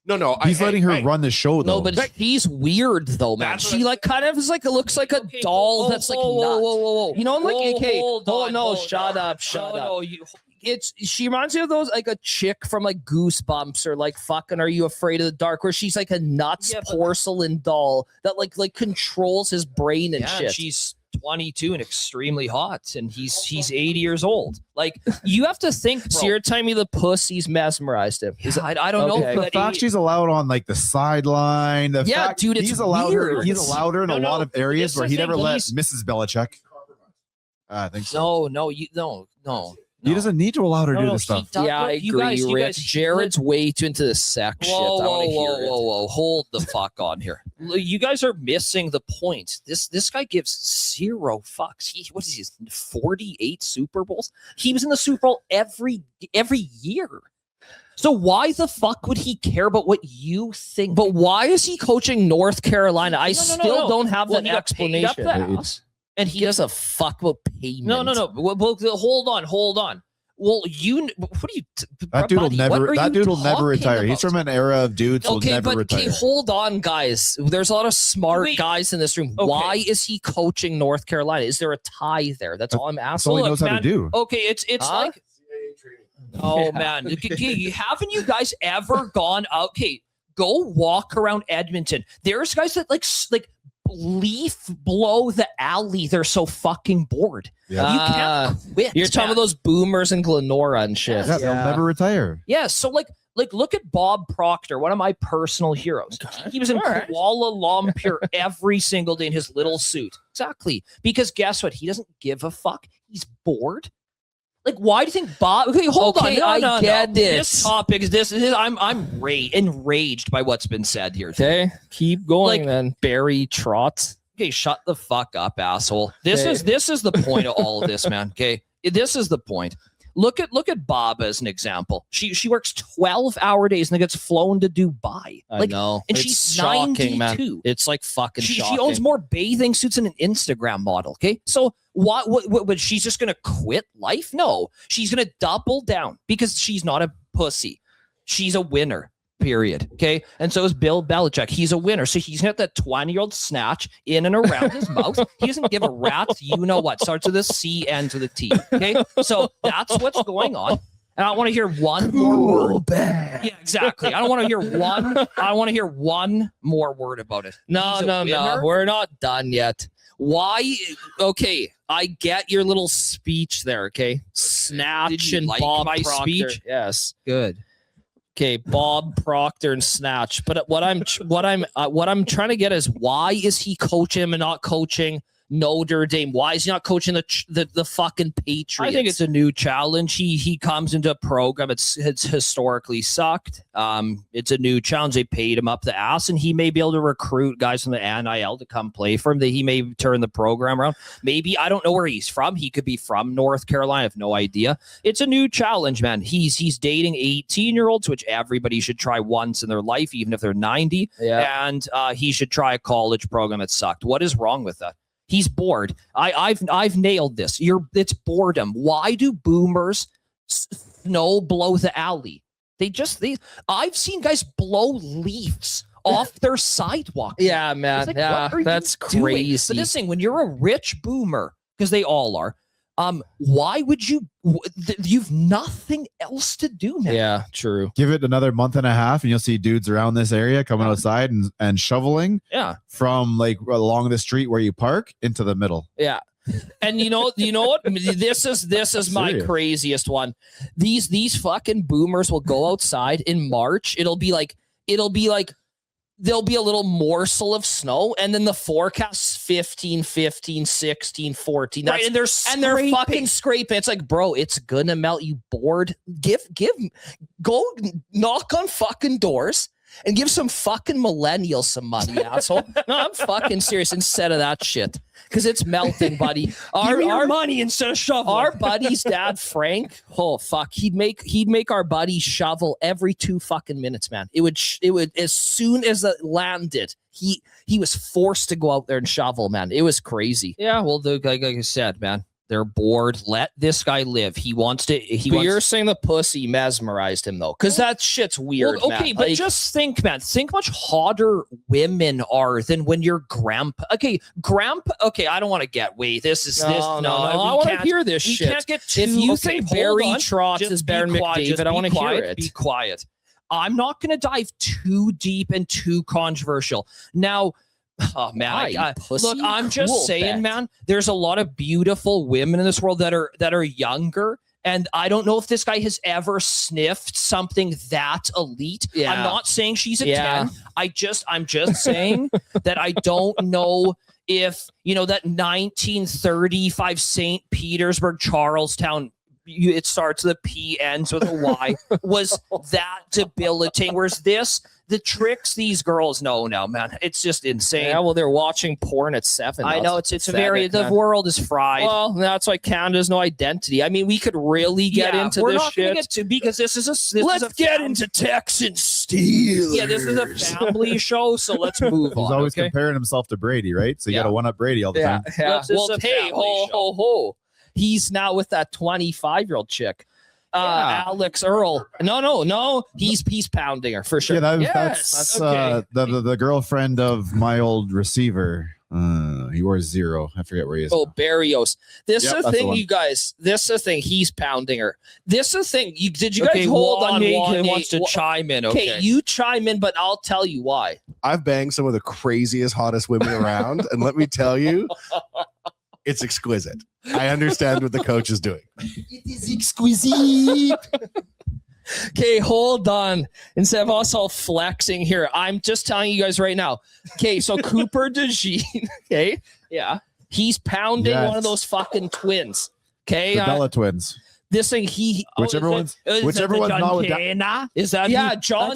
No, He's letting her run the show though. no, but he's weird though, man. That's She like kind of is like looks like a doll that's like nuts. Whoa. You know, like okay, hold oh on, no, hold shut on. up. No, She reminds me of those like a chick from like Goosebumps or like fucking Are You Afraid of the Dark, where she's like a nuts porcelain doll that like controls his brain and shit. She's 22 and extremely hot, and he's 80 years old. Like you have to think. Bro. So you're telling me the pussy's mesmerized him? Yeah, I don't know. Okay. the fact she's allowed on like the sideline. Dude, it's he's allowed her. weird. He's allowed her in a lot of areas It's where the he thing, never let he's- Mrs. Belichick. I think so. No. He doesn't need to allow her to do No, this he stuff. does- Yeah, I you agree, guys- Rich. Jared's way too into the sex shit. I wanna hear it. Whoa. Hold the fuck on here. You guys are missing the point. This guy gives 0 fucks. What is he? 48 Super Bowls? He was in the Super Bowl every year. So why the fuck would he care about what you think? But why is he coaching North Carolina? I still don't have Well, that he got paid up explanation. the ass. And He does a fuck about payment. No. Well, hold on. Well, what are you? That dude will buddy, never. what are That you dude will never talking retire. He's about? from an era of dudes who will Okay, never but retire. okay, hold on, guys. There's a lot of smart Wait. guys in this room. Okay. Why is he coaching North Carolina? Is there a tie there? That's all I'm That's all asking. he knows how to man, do. Okay, it's Huh? like. Oh Yeah. man, haven't you guys ever gone out? Okay, go walk around Edmonton. There's guys that like leaf blow the alley. They're so fucking bored. Yeah. You can't quit. You're talking about those boomers in Glenora and shit. Yeah, they'll never retire. Yeah, so like look at Bob Proctor, one of my personal heroes. He was in All right. Kuala Lumpur every single day in his little suit. Exactly. Because guess what? He doesn't give a fuck. He's bored. Like, why do you think Bob? Okay, hold Okay, on. No, I get This it. topic is this. I'm enraged by what's been said here. Okay, keep going Like- then. Barry Trotz. Okay, shut the fuck up, asshole. This Okay. is the point of all of this, man. Okay, this is the point. Look at Baba as an example. She works 12-hour days and then gets flown to Dubai. I know. and It's she's shocking, 92. man. It's like fucking She shocking. owns more bathing suits than an Instagram model. Okay, so what she's just gonna quit life? No, she's gonna double down because she's not a pussy. She's a winner. period. Okay. And so is Bill Belichick. He's a winner. So he's got that 20-year-old snatch in and around his mouth. He doesn't give a rat's you know what. Starts with a C, ends with a T. Okay. So that's what's going on. And I want to hear one more word. Yeah, exactly. I don't want to hear one. I want to hear one more word about it. No. We're not done yet. Why? Okay, I get your little speech there. Okay, Snatch and like Bob my Proctor. speech? Yes. Good. Okay, Bob Proctor and Snatch. But what I'm trying to get is, why is he coaching him and not coaching Notre Dame? Why is he not coaching the fucking Patriots? I think it's a new challenge. He comes into a program it's historically sucked. It's a new challenge. They paid him up the ass, and he may be able to recruit guys from the NIL to come play for him. That he may turn the program around. Maybe, I don't know where he's from. He could be from North Carolina. I have no idea. It's a new challenge, man. He's dating 18-year-olds, which everybody should try once in their life, even if they're 90. Yeah. And he should try a college program that sucked. What is wrong with that? He's bored. I've nailed this. It's boredom. Why do boomers snow blow the alley? I've seen guys blow leaves off their sidewalk. Yeah, man. Like, yeah, that's crazy. But this thing, when you're a rich boomer, because they all are, why would you've nothing else to do now? Yeah, true. Give it another month and a half, and you'll see dudes around this area coming outside and shoveling. Yeah, from like along the street where you park into the middle. Yeah. And you know what? This is my craziest one. These fucking boomers will go outside in March. It'll be like there'll be a little morsel of snow, and then the forecast 15, 16, 14. Right, and they're fucking scraping. It's like, bro, it's gonna melt. You bored? Go knock on fucking doors and give some fucking millennials some money, asshole. No, I'm fucking serious. Instead of that shit, because it's melting, buddy. Our money instead of shovel. Our buddy's dad, Frank. Oh fuck, he'd make our buddy shovel every 2 fucking minutes, man. It would as soon as it landed, he was forced to go out there and shovel, man. It was crazy. Yeah, well, like I said, man, they're bored. Let this guy live. He wants to. You're saying the pussy mesmerized him though, because that shit's weird. Well, okay, man. but just think, man. Think much hotter women are than when you're grandpa. Okay, grandpa. Okay, I don't want to get. Wait, this is no, this. No, I want to hear this shit. Can't get too. If you okay, think Barry on, Trotz is Baron McDavid, I want to hear it. Be quiet. I'm not going to dive too deep and too controversial now. Oh man, look, I'm just saying, man, there's a lot of beautiful women in this world that are younger, and I don't know if this guy has ever sniffed something that elite. Yeah. I'm not saying she's a 10. I'm just saying that I don't know if, that 1935 St. Petersburg, Charlestown, it starts with a P, ends with a Y, was that debilitating. Whereas the tricks these girls know now, man, it's just insane. Yeah, well, they're watching porn at 7. I know it's the world is fried. Well, that's why Canada's no identity. I mean, we could really get into we're this not shit. Get to, because let's get into Texan Steel. Yeah, this is a family show, so let's move on. He's always comparing himself to Brady, right? So you got to one up Brady all the time. Yeah. Well, hey, ho. He's now with that 25-year-old chick. Alex Earle. No. He's pounding her for sure. Yeah, that's okay. the girlfriend of my old receiver. He wears 0. I forget where he is. Oh, Barrios. This is the thing, the you guys. This is the thing. He's pounding her. This is the thing. Did you guys hold on? He wants to chime in. Okay, you chime in, but I'll tell you why. I've banged some of the craziest, hottest women around, and let me tell you, it's exquisite. I understand what the coach is doing. It is exquisite. Okay, hold on. Instead of us all flexing here, I'm just telling you guys right now. Okay, so Cooper DeJean, okay? Yeah. He's pounding one of those fucking twins. Okay? The Bella twins. This thing, whichever one's not with that. Is that John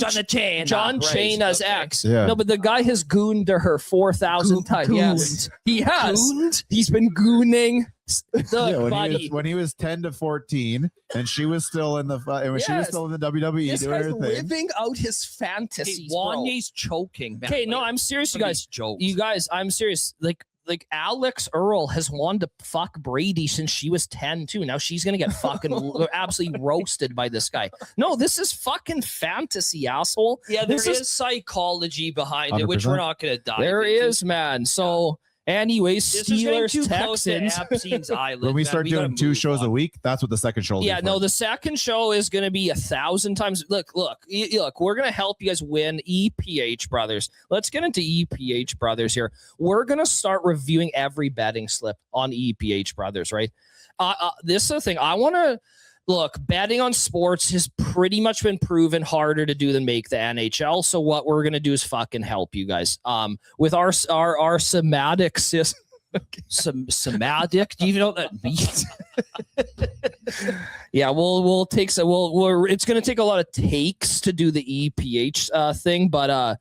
Chana's ex. Yeah. No, but the guy has gooned to her 4,000 times. Yes, he has. Gooned? He's been gooning. When he was 10 to 14, and she was still in the she was still in the WWE this doing her thing. living out his fantasies. Wanya's choking. Okay, no, I'm serious, you guys. Jokes. You guys, I'm serious. Like like Alex Earle has wanted to fuck Brady since she was 10 too. Now she's gonna get fucking absolutely roasted by this guy. No, this is fucking fantasy, asshole. Yeah, this is psychology behind it, which 100%. we're not going to dive There into. is, man. So anyways, This is getting Steelers, too close to Texans. Epstein's Island. When we man. start We gotta doing 2 move shows on. a week, that's what the second show will Yeah, be no, for. the second show is going to be 1,000 times. Look, we're going to help you guys win. EPH Brothers. Let's get into EPH Brothers here. We're going to start reviewing every betting slip on EPH Brothers, right? This is the thing. I want to look, betting on sports has pretty much been proven harder to do than make the NHL. So what we're going to do is fucking help you guys with our somatic system. Somatic? Do you even know what that means? Yeah, we'll take it's going to take a lot of takes to do the EPH thing, but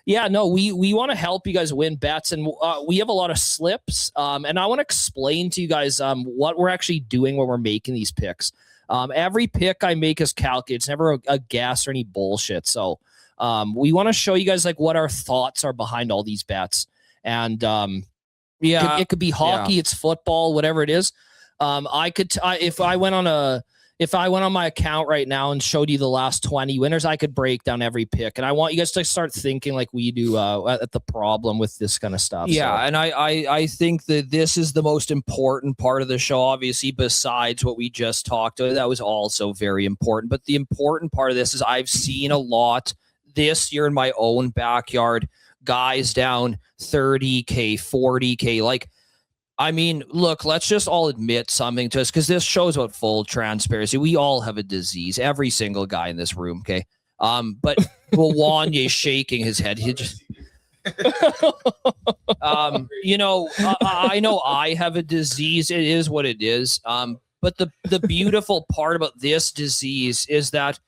yeah, no, we want to help you guys win bets, and we have a lot of slips, and I want to explain to you guys what we're actually doing when we're making these picks. Every pick I make is calculated. It's never a guess or any bullshit. So we want to show you guys like what our thoughts are behind all these bets, and Yeah, it could be hockey, it's football, whatever it is. If I went on my account right now and showed you the last 20 winners, I could break down every pick. And I want you guys to start thinking like we do at the problem with this kind of stuff. Yeah, So, and I think that this is the most important part of the show, obviously, besides what we just talked about. That was also very important. But the important part of this is I've seen a lot this year in my own backyard, guys down 30K, 40K. Like, I mean, look, let's just all admit something to us, because this shows about full transparency. We all have a disease, every single guy in this room, okay? But Wanye shaking his head. He just you know, I know I have a disease. It is what it is. But the beautiful part about this disease is that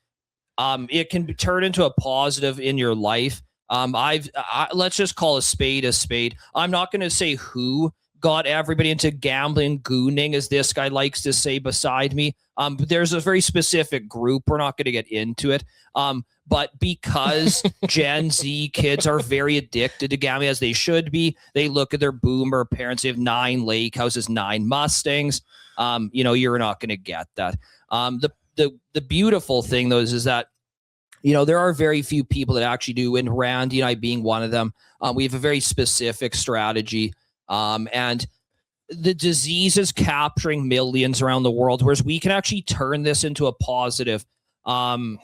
it can be turned into a positive in your life. Let's just call a spade a spade. I'm not going to say who got everybody into gambling, gooning, as this guy likes to say beside me. But there's a very specific group. We're not going to get into it. But because Gen Z kids are very addicted to gambling, as they should be, they look at their boomer parents. They have 9 lake houses, 9 Mustangs. You know, you're not going to get that. The beautiful thing, though, is that, you know, there are very few people that actually do, and Randy and I being one of them. We have a very specific strategy. And the disease is capturing millions around the world, whereas we can actually turn this into a positive. And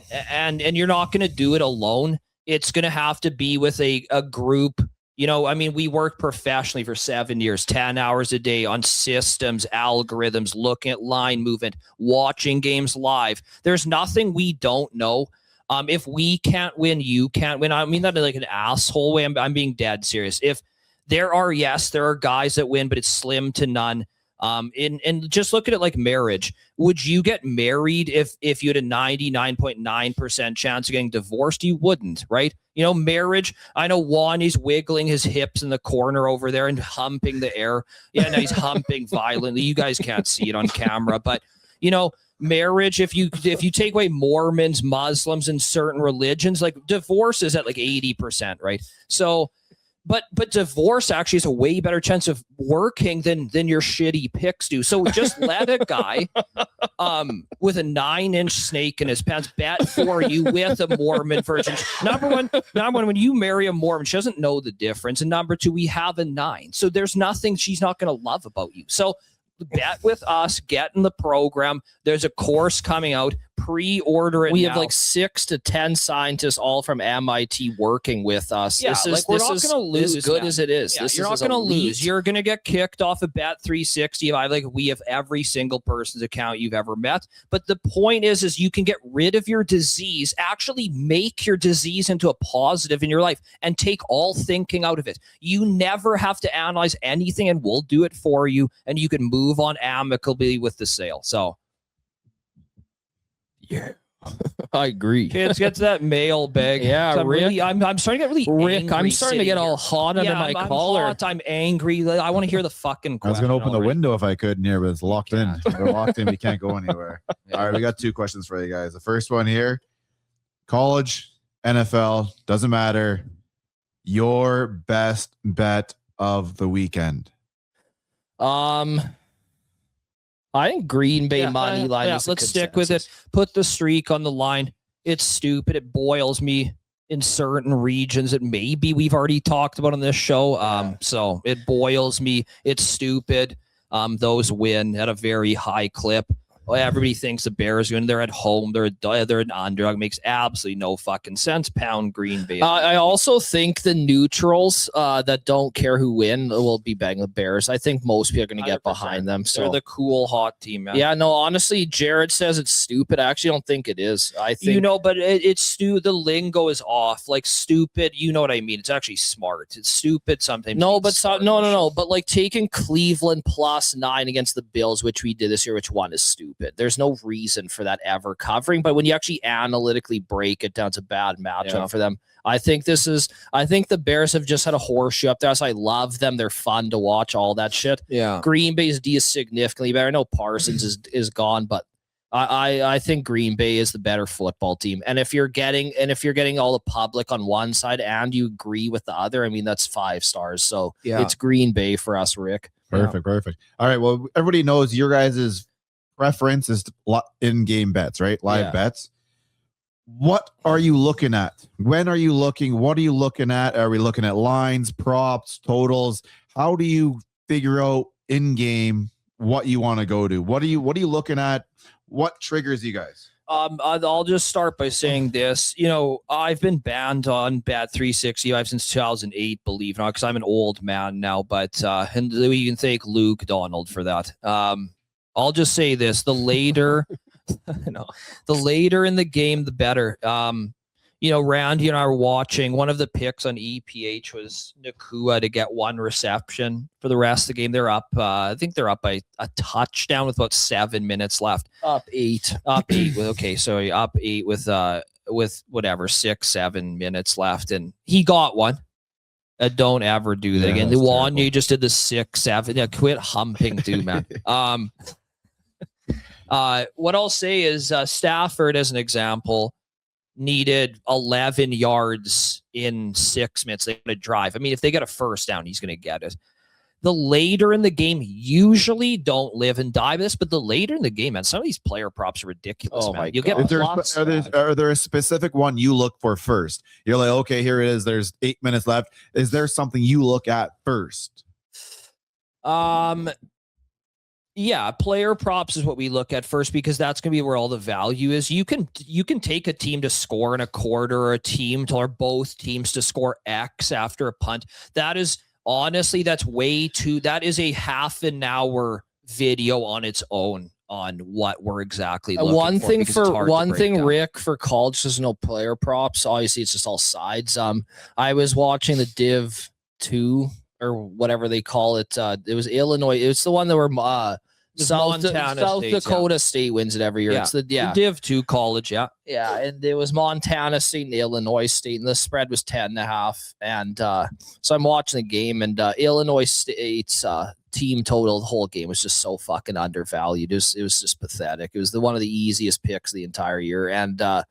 you're not going to do it alone. It's going to have to be with a group. You know, I mean, we worked professionally for 7 years, 10 hours a day on systems, algorithms, looking at line movement, watching games live. There's nothing we don't know. If we can't win, you can't win. I mean that in like an asshole way. I'm being dead serious. If there are guys that win, but it's slim to none. And just look at it like marriage. Would you get married if you had a 99.9% chance of getting divorced? You wouldn't, right? You know, marriage. I know Wanny's wiggling his hips in the corner over there and humping the air. Yeah, no, he's humping violently. You guys can't see it on camera, but you know, marriage, if you take away Mormons, Muslims, and certain religions, like divorce is at like 80%, right? So but divorce actually has a way better chance of working than your shitty picks do. So just let a guy with a 9-inch snake in his pants bet for you with a Mormon virgin. Number one, when you marry a Mormon, she doesn't know the difference. And number 2, we have a 9. So there's nothing she's not going to love about you. So bet with us, get in the program. There's a course coming out. Pre-order it. We now. have like 6 to 10 scientists all from MIT working with us. Yeah, we're not going to lose. As good man. as it is. Yeah, you're not going to lose. You're going to get kicked off of Bet365. We have every single person's account you've ever met. But the point is you can get rid of your disease, actually make your disease into a positive in your life, and take all thinking out of it. You never have to analyze anything, and we'll do it for you, and you can move on amicably with the sale. So. Yeah, I agree. Kids, get to that mailbag. Yeah, I'm starting to get really Rick, angry. I'm starting to get all hot under my collar. I'm angry. I want to hear the fucking I was question. going to open the window if I could in here, but it's locked in. God. We're locked in. We can't go anywhere. All right, we got 2 questions for you guys. The first one here, college, NFL, doesn't matter. Your best bet of the weekend. I think Green Bay money line. Yeah, let's stick with it. Put the streak on the line. It's stupid. It boils me in certain regions that maybe we've already talked about on this show. So it boils me. It's stupid. Those win at a very high clip. Everybody thinks the Bears win. They're at home. They're an underdog. Makes absolutely no fucking sense. Pound Green Bay. I also think the neutrals that don't care who win will be banging the Bears. I think most people are going to get 100%. behind them. So they're the cool hot team, man. Yeah, no, honestly, Jared says it's stupid. I actually don't think it is. I think but it's the lingo is off. Like stupid, you know what I mean? It's actually smart. It's stupid sometimes. No, but no. But like taking Cleveland +9 against the Bills, which we did this year, which one is stupid. There's no reason for that ever covering. But when you actually analytically break it down, it's a bad matchup for them. I think the Bears have just had a horseshoe up there. So I love them. They're fun to watch, all that shit. Yeah. Green Bay's D is significantly better. I know Parsons is gone, but I think Green Bay is the better football team. And if you're getting all the public on one side and you agree with the other, I mean, that's 5 stars. So it's Green Bay for us, Rick. Perfect. All right. Well, everybody knows your guys' preference is in-game bets, right? Live bets. What are you looking at? When are you looking? What are you looking at? Are we looking at lines, props, totals? How do you figure out in-game what you want to go to? What are you looking at? What triggers you guys? I'll just start by saying this. I've been banned on Bet360 since 2008, believe it or not, because I'm an old man now. But and we can thank Luke Donald for that. I'll just say this: the later, the later in the game, the better. Randy and I were watching. One of the picks on EPH was Nakua to get 1 reception for the rest of the game. They're up. I think they're up by a touchdown with about 7 minutes left. Up 8. Okay, so up 8 with whatever 6-7 minutes left, and he got one. Don't ever do that again. The one you just did the 6-7. Yeah, quit humping, dude, man. What I'll say is Stafford, as an example, needed 11 yards in 6 minutes. They're going to drive. I mean, if they get a first down, he's going to get it. The later in the game, usually don't live and die with this, but the later in the game, man, some of these player props are ridiculous, man. You get are there a specific one you look for first? You're like, okay, here it is. There's 8 minutes left. Is there something you look at first? Yeah, player props is what we look at first, because that's going to be where all the value is. You can take a team to score in a quarter, or a team or both teams to score X after a punt. That is honestly, that is a half an hour video on its own on what we're exactly looking for. One thing, Rick, for college, there's no player props. Obviously, it's just all sides. I was watching the Div 2 or whatever they call it. It was Illinois. It's the one that were South Dakota State wins it every year. Yeah. It's the Div 2 college. Yeah, and it was Montana State and Illinois State, and the spread was 10.5. And so I'm watching the game, and Illinois State's team total the whole game was just so fucking undervalued. It was just pathetic. It was one of the easiest picks of the entire year, and I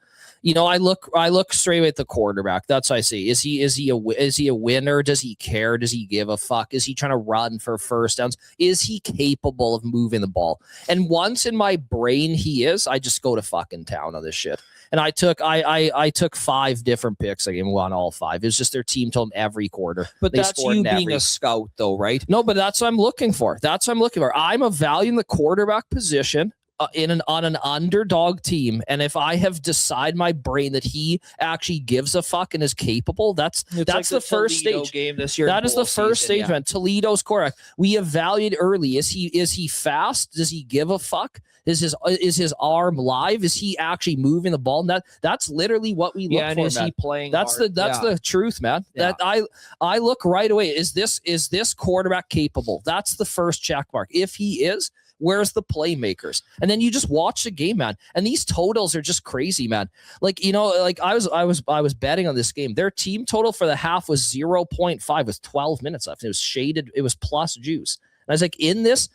look straight away at the quarterback. That's what I say. Is he a winner? Does he care? Does he give a fuck? Is he trying to run for first downs? Is he capable of moving the ball? And once in my brain he is, I just go to fucking town on this shit. And I took 5 different picks. I won all 5. It's just their team told them every quarter. But that's you being a scout, though, right? No, but that's what I'm looking for. I'm evaluating the quarterback position on an underdog team, and if I have decided my brain that he actually gives a fuck and is capable, that's like the first stage game this year. That is the first stage, man. Toledo's quarterback. We evaluate early. Is he fast? Does he give a fuck? Is his arm live? Is he actually moving the ball? That's literally what we look for. And is he playing? That's the truth, man. Yeah. That I look right away. Is this quarterback capable? That's the first check mark. If he is, where's the playmakers? And then you just watch the game, man. And these totals are just crazy, man. Like, I was betting on this game. Their team total for the half was 0.5 with 12 minutes left. It was shaded. It was plus juice. And I was like, in this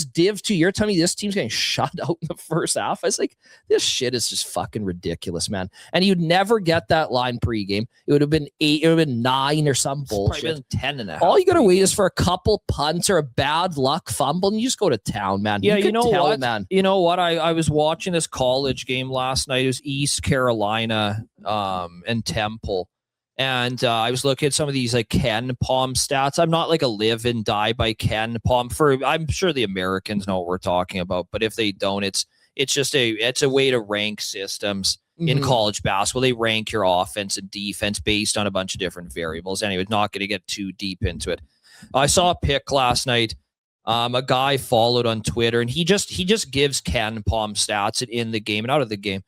Div 2, you're telling me this team's getting shut out in the first half? I was like, this shit is just fucking ridiculous, man. And you'd never get that line pregame. It would have been 8, it would have been 9 or some bullshit. 10.5. All you gotta wait is for a couple punts or a bad luck fumble, and you just go to town, man. Yeah, you know what, man. You know what? I was watching this college game last night. It was East Carolina and Temple. And I was looking at some of these like Ken Palm stats. I'm not like a live and die by Ken Palm. I'm sure the Americans know what we're talking about, but if they don't, it's a way to rank systems in college basketball. They rank your offense and defense based on a bunch of different variables. Anyway, not going to get too deep into it. I saw a pick last night. A guy followed on Twitter, and he just gives Ken Palm stats in the game and out of the game.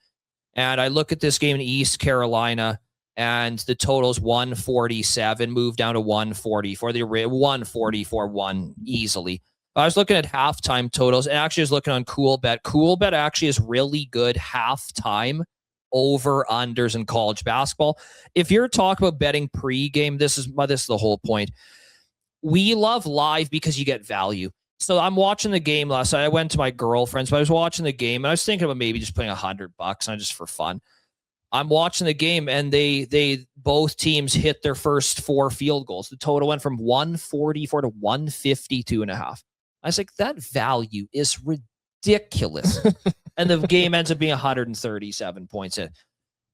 And I look at this game in East Carolina, and the total's 147, moved down to 144. The 144-1 easily. I was looking at halftime totals, and actually I was looking on CoolBet. CoolBet actually is really good halftime over-unders in college basketball. If you're talking about betting pregame, this is the whole point. We love live because you get value. So I'm watching the game last night. I went to my girlfriend's, but I was watching the game, and I was thinking about maybe just putting $100 on just for fun. I'm watching the game, and they both teams hit their first 4 field goals. The total went from 144 to 152.5. I was like, that value is ridiculous. And the game ends up being 137 points in.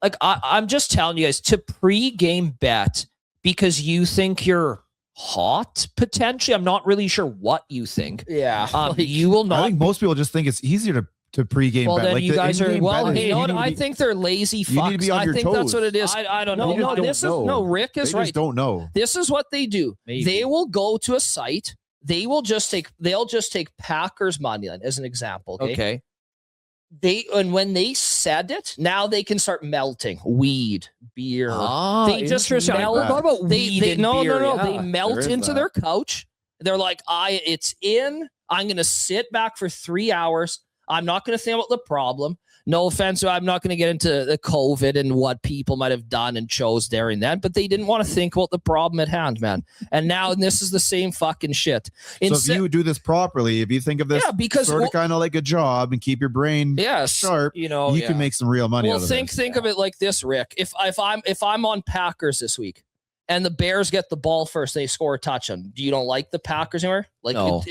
Like, I'm just telling you guys to pre-game bet because you think you're hot, potentially. I'm not really sure what you think. Yeah. You will not. I think most people just think it's easier to pregame well, bet. Then like you guys are well. hey, I think they're lazy fucks. You need to be on your I think toes. that's what it is. I don't know. Rick is they right. Just don't know. This is what they do. Maybe. They will go to a site. They'll just take Packers money line as an example. Okay. And when they said it, now they can start melting weed, beer. They just melt. They melt into their couch. They're like, it's in. I'm gonna sit back for 3 hours. I'm not gonna think about the problem. No offense, I'm not going to get into the COVID and what people might have done and chose during that, but they didn't want to think about the problem at hand, man. And this is the same fucking shit. So if you do this properly, if you think of this sort of kind of like a job and keep your brain sharp, you can make some real money out of it. Think of it like this, Rick. If I'm on Packers this week and the Bears get the ball first, they score a touchdown. You don't like the Packers anymore? Like no.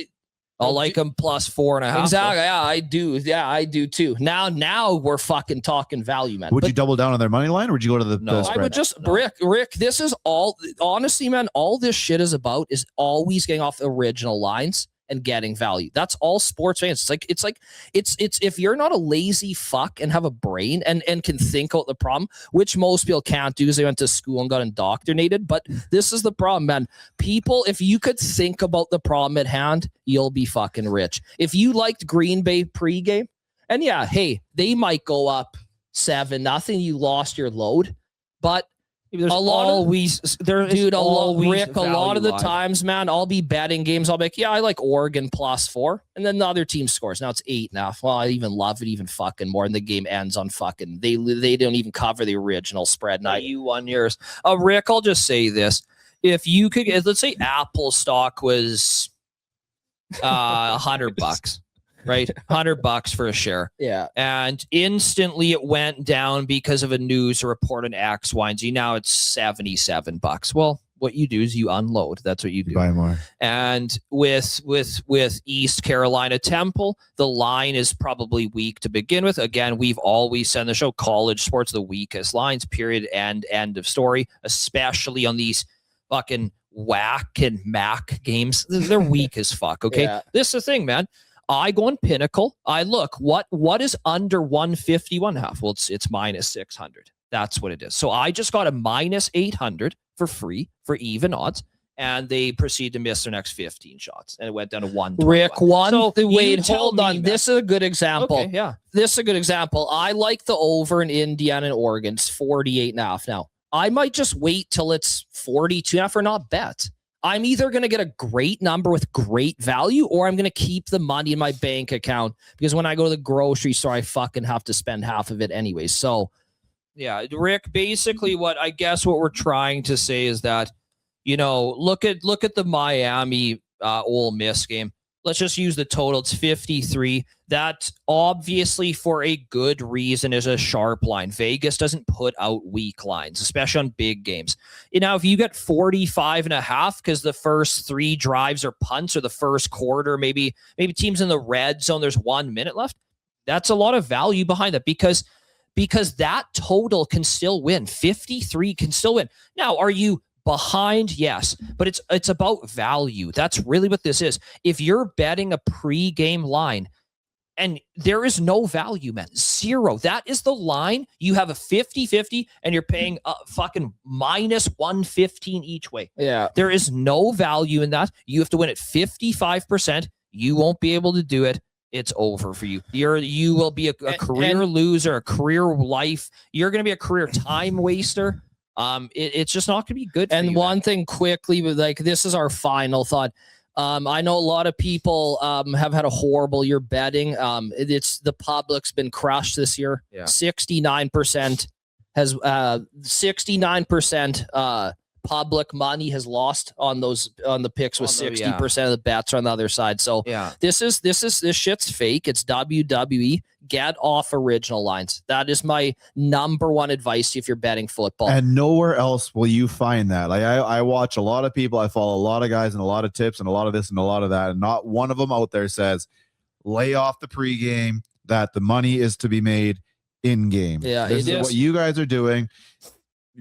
I'll like them plus 4.5. Exactly. Yeah, I do. Yeah, I do too. Now we're fucking talking value, man. Would you double down on their money line, or would you go to the spread? I would just Rick. This is all. Honestly, man. All this shit is about is always getting off the original lines and getting value. That's all sports fans. It's like if you're not a lazy fuck and have a brain and can think out the problem, which most people can't do because they went to school and got indoctrinated. But this is the problem, man. People, if you could think about the problem at hand, you'll be fucking rich. If you liked Green Bay pregame, and yeah, hey, they might go up 7-0. You lost your load, but Rick, a lot of the times, man, I'll be betting games. I'll be like, yeah, I like Oregon plus 4. And then the other team scores. Now it's 8.5. Well, I even love it even fucking more. And the game ends on fucking, they don't even cover the original spread. Now you won yours. Rick, I'll just say this. If you could get, let's say Apple stock was $100. Right? $100 for a share. Yeah. And instantly it went down because of a news report on X, Y, and Z. Now it's $77. Well, what you do is you unload. That's what you do. Buy more. And with East Carolina Temple, the line is probably weak to begin with. Again, we've always said on the show, college sports the weakest lines, period, and end of story, especially on these fucking whack and mac games. They're weak as fuck, okay? Yeah. This is the thing, man. I go on Pinnacle. I look, what is under 151.5? Well, it's minus 600. That's what it is. So I just got a minus 800 for free for even odds, and they proceed to miss their next 15 shots, and it went down to 1. Rick, hold on. This is a good example. Okay, yeah. This is a good example. I like the over in Indiana and Oregon. It's 48.5 now. I might just wait till it's 42.5 or not bet. I'm either going to get a great number with great value, or I'm going to keep the money in my bank account because when I go to the grocery store, I fucking have to spend half of it anyway. So, yeah, Rick, basically what we're trying to say is that, look at the Miami Ole Miss game. let's just use the total. It's 53. That obviously for a good reason is a sharp line. Vegas doesn't put out weak lines, especially on big games. Now, if you get 45.5 because the first 3 drives are punts or the first quarter, maybe teams in the red zone, there's 1 minute left. That's a lot of value behind that because that total can still win. 53 can still win. Now, are you behind? Yes, but it's about value. That's really what this is. If you're betting a pre-game line and there is no value, man, 0. That is the line. You have a 50-50 and you're paying fucking minus 115 each way. Yeah. There is no value in that. You have to win at 55%. You won't be able to do it. It's over for you. You will be a career loser, a career life. You're going to be a career time waster. It's just not going to be good. And one thing quickly, but like this is our final thought. I know a lot of people have had a horrible year betting. It's the public's been crushed this year. Yeah. 69% has 69% public money has lost on the picks with 60% of the bets are on the other side. So this shit's fake. It's WWE. Get off original lines. That is my number one advice if you're betting football. And nowhere else will you find that. Like I watch a lot of people, I follow a lot of guys and a lot of tips and a lot of this and a lot of that. And not one of them out there says, lay off the pregame, that the money is to be made in game. Yeah, this is what you guys are doing,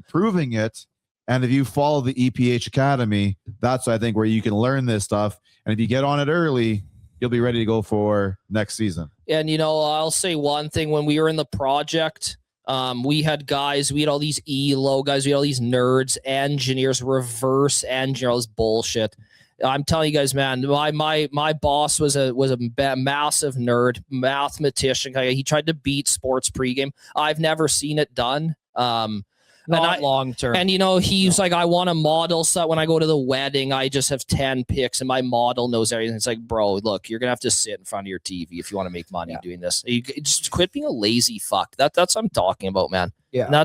proving it. And if you follow the EPH Academy, that's, I think, where you can learn this stuff. And if you get on it early, you'll be ready to go for next season. And, I'll say one thing. When we were in the project, we had all these ELO guys, we had all these nerds, engineers, reverse engineer, all this bullshit. I'm telling you guys, man, my boss was a massive nerd, mathematician. He tried to beat sports pregame. I've never seen it done. Not long term. And he's like, I want a model so when I go to the wedding, I just have 10 picks and my model knows everything. It's like, bro, look, you're gonna have to sit in front of your TV if you want to make money doing this. You just quit being a lazy fuck. That's what I'm talking about, man. Yeah. And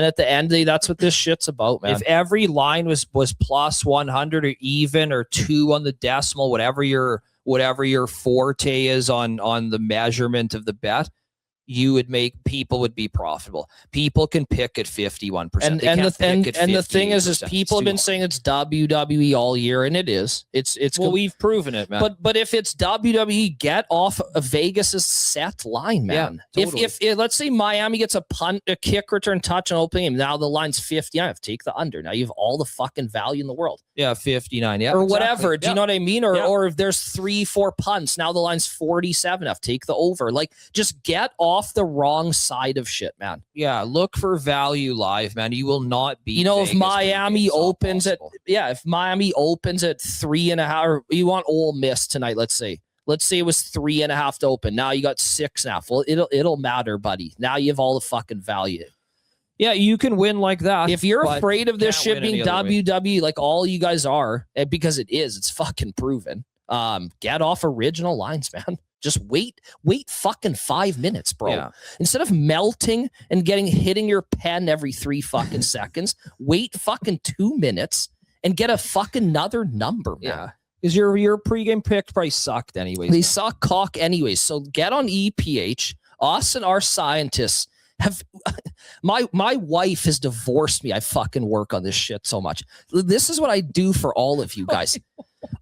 at the end of the day, that's what this shit's about, man. If every line was plus 100 or even or 2 on the decimal, whatever your forte is on the measurement of the bet, people would be profitable. People can pick at 51%. And the thing is people have been saying it's WWE all year, and it is. It's we've proven it, man. But if it's WWE, get off of Vegas's set line, man. Yeah, totally. If let's say Miami gets a punt, a kick return touch on opening game, now the line's 50. I have to take the under. Now you have all the fucking value in the world. Yeah, 59. Yeah, or whatever. Do you know what I mean? Or if there's 3-4 punts, now the line's 47. I have to take the over. Like, just get off the wrong side of shit, man. Yeah, look for value live, man. You will not be. If Miami opens at 3.5, or you want Ole Miss tonight, let's say it was 3.5 to open. Now you got 6.5. Well, it'll matter, buddy. Now you have all the fucking value. Yeah, you can win like that. If you're afraid of this shit being WWE, like all you guys are, because it's fucking proven. Get off original lines, man. Just wait fucking 5 minutes, bro. Yeah. Instead of melting and hitting your pen every 3 fucking seconds, wait fucking 2 minutes and get a fucking another number, man. Yeah. Because your pregame pick probably sucked anyways. They suck cock anyways. So get on EPH. Us and our scientists have my wife has divorced me. I fucking work on this shit so much. This is what I do for all of you guys.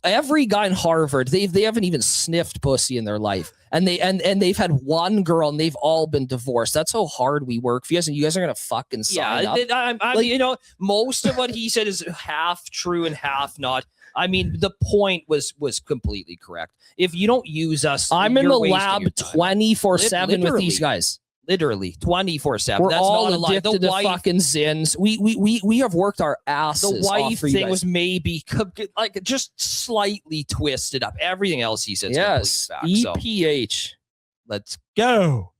Every guy in Harvard, they haven't even sniffed pussy in their life, and they've had one girl, and they've all been divorced. That's how hard we work for you guys, and you guys are gonna fucking sign up. Most of what he said is half true and half not. I mean, the point was completely correct. If you don't use us, I'm in the lab 24/7 with these guys. Literally 24/7. We're That's all not a lie. addicted to fucking Zins. We have worked our asses. The wife thing was maybe like just slightly twisted up. Everything else he said, yes. EPH. Let's go.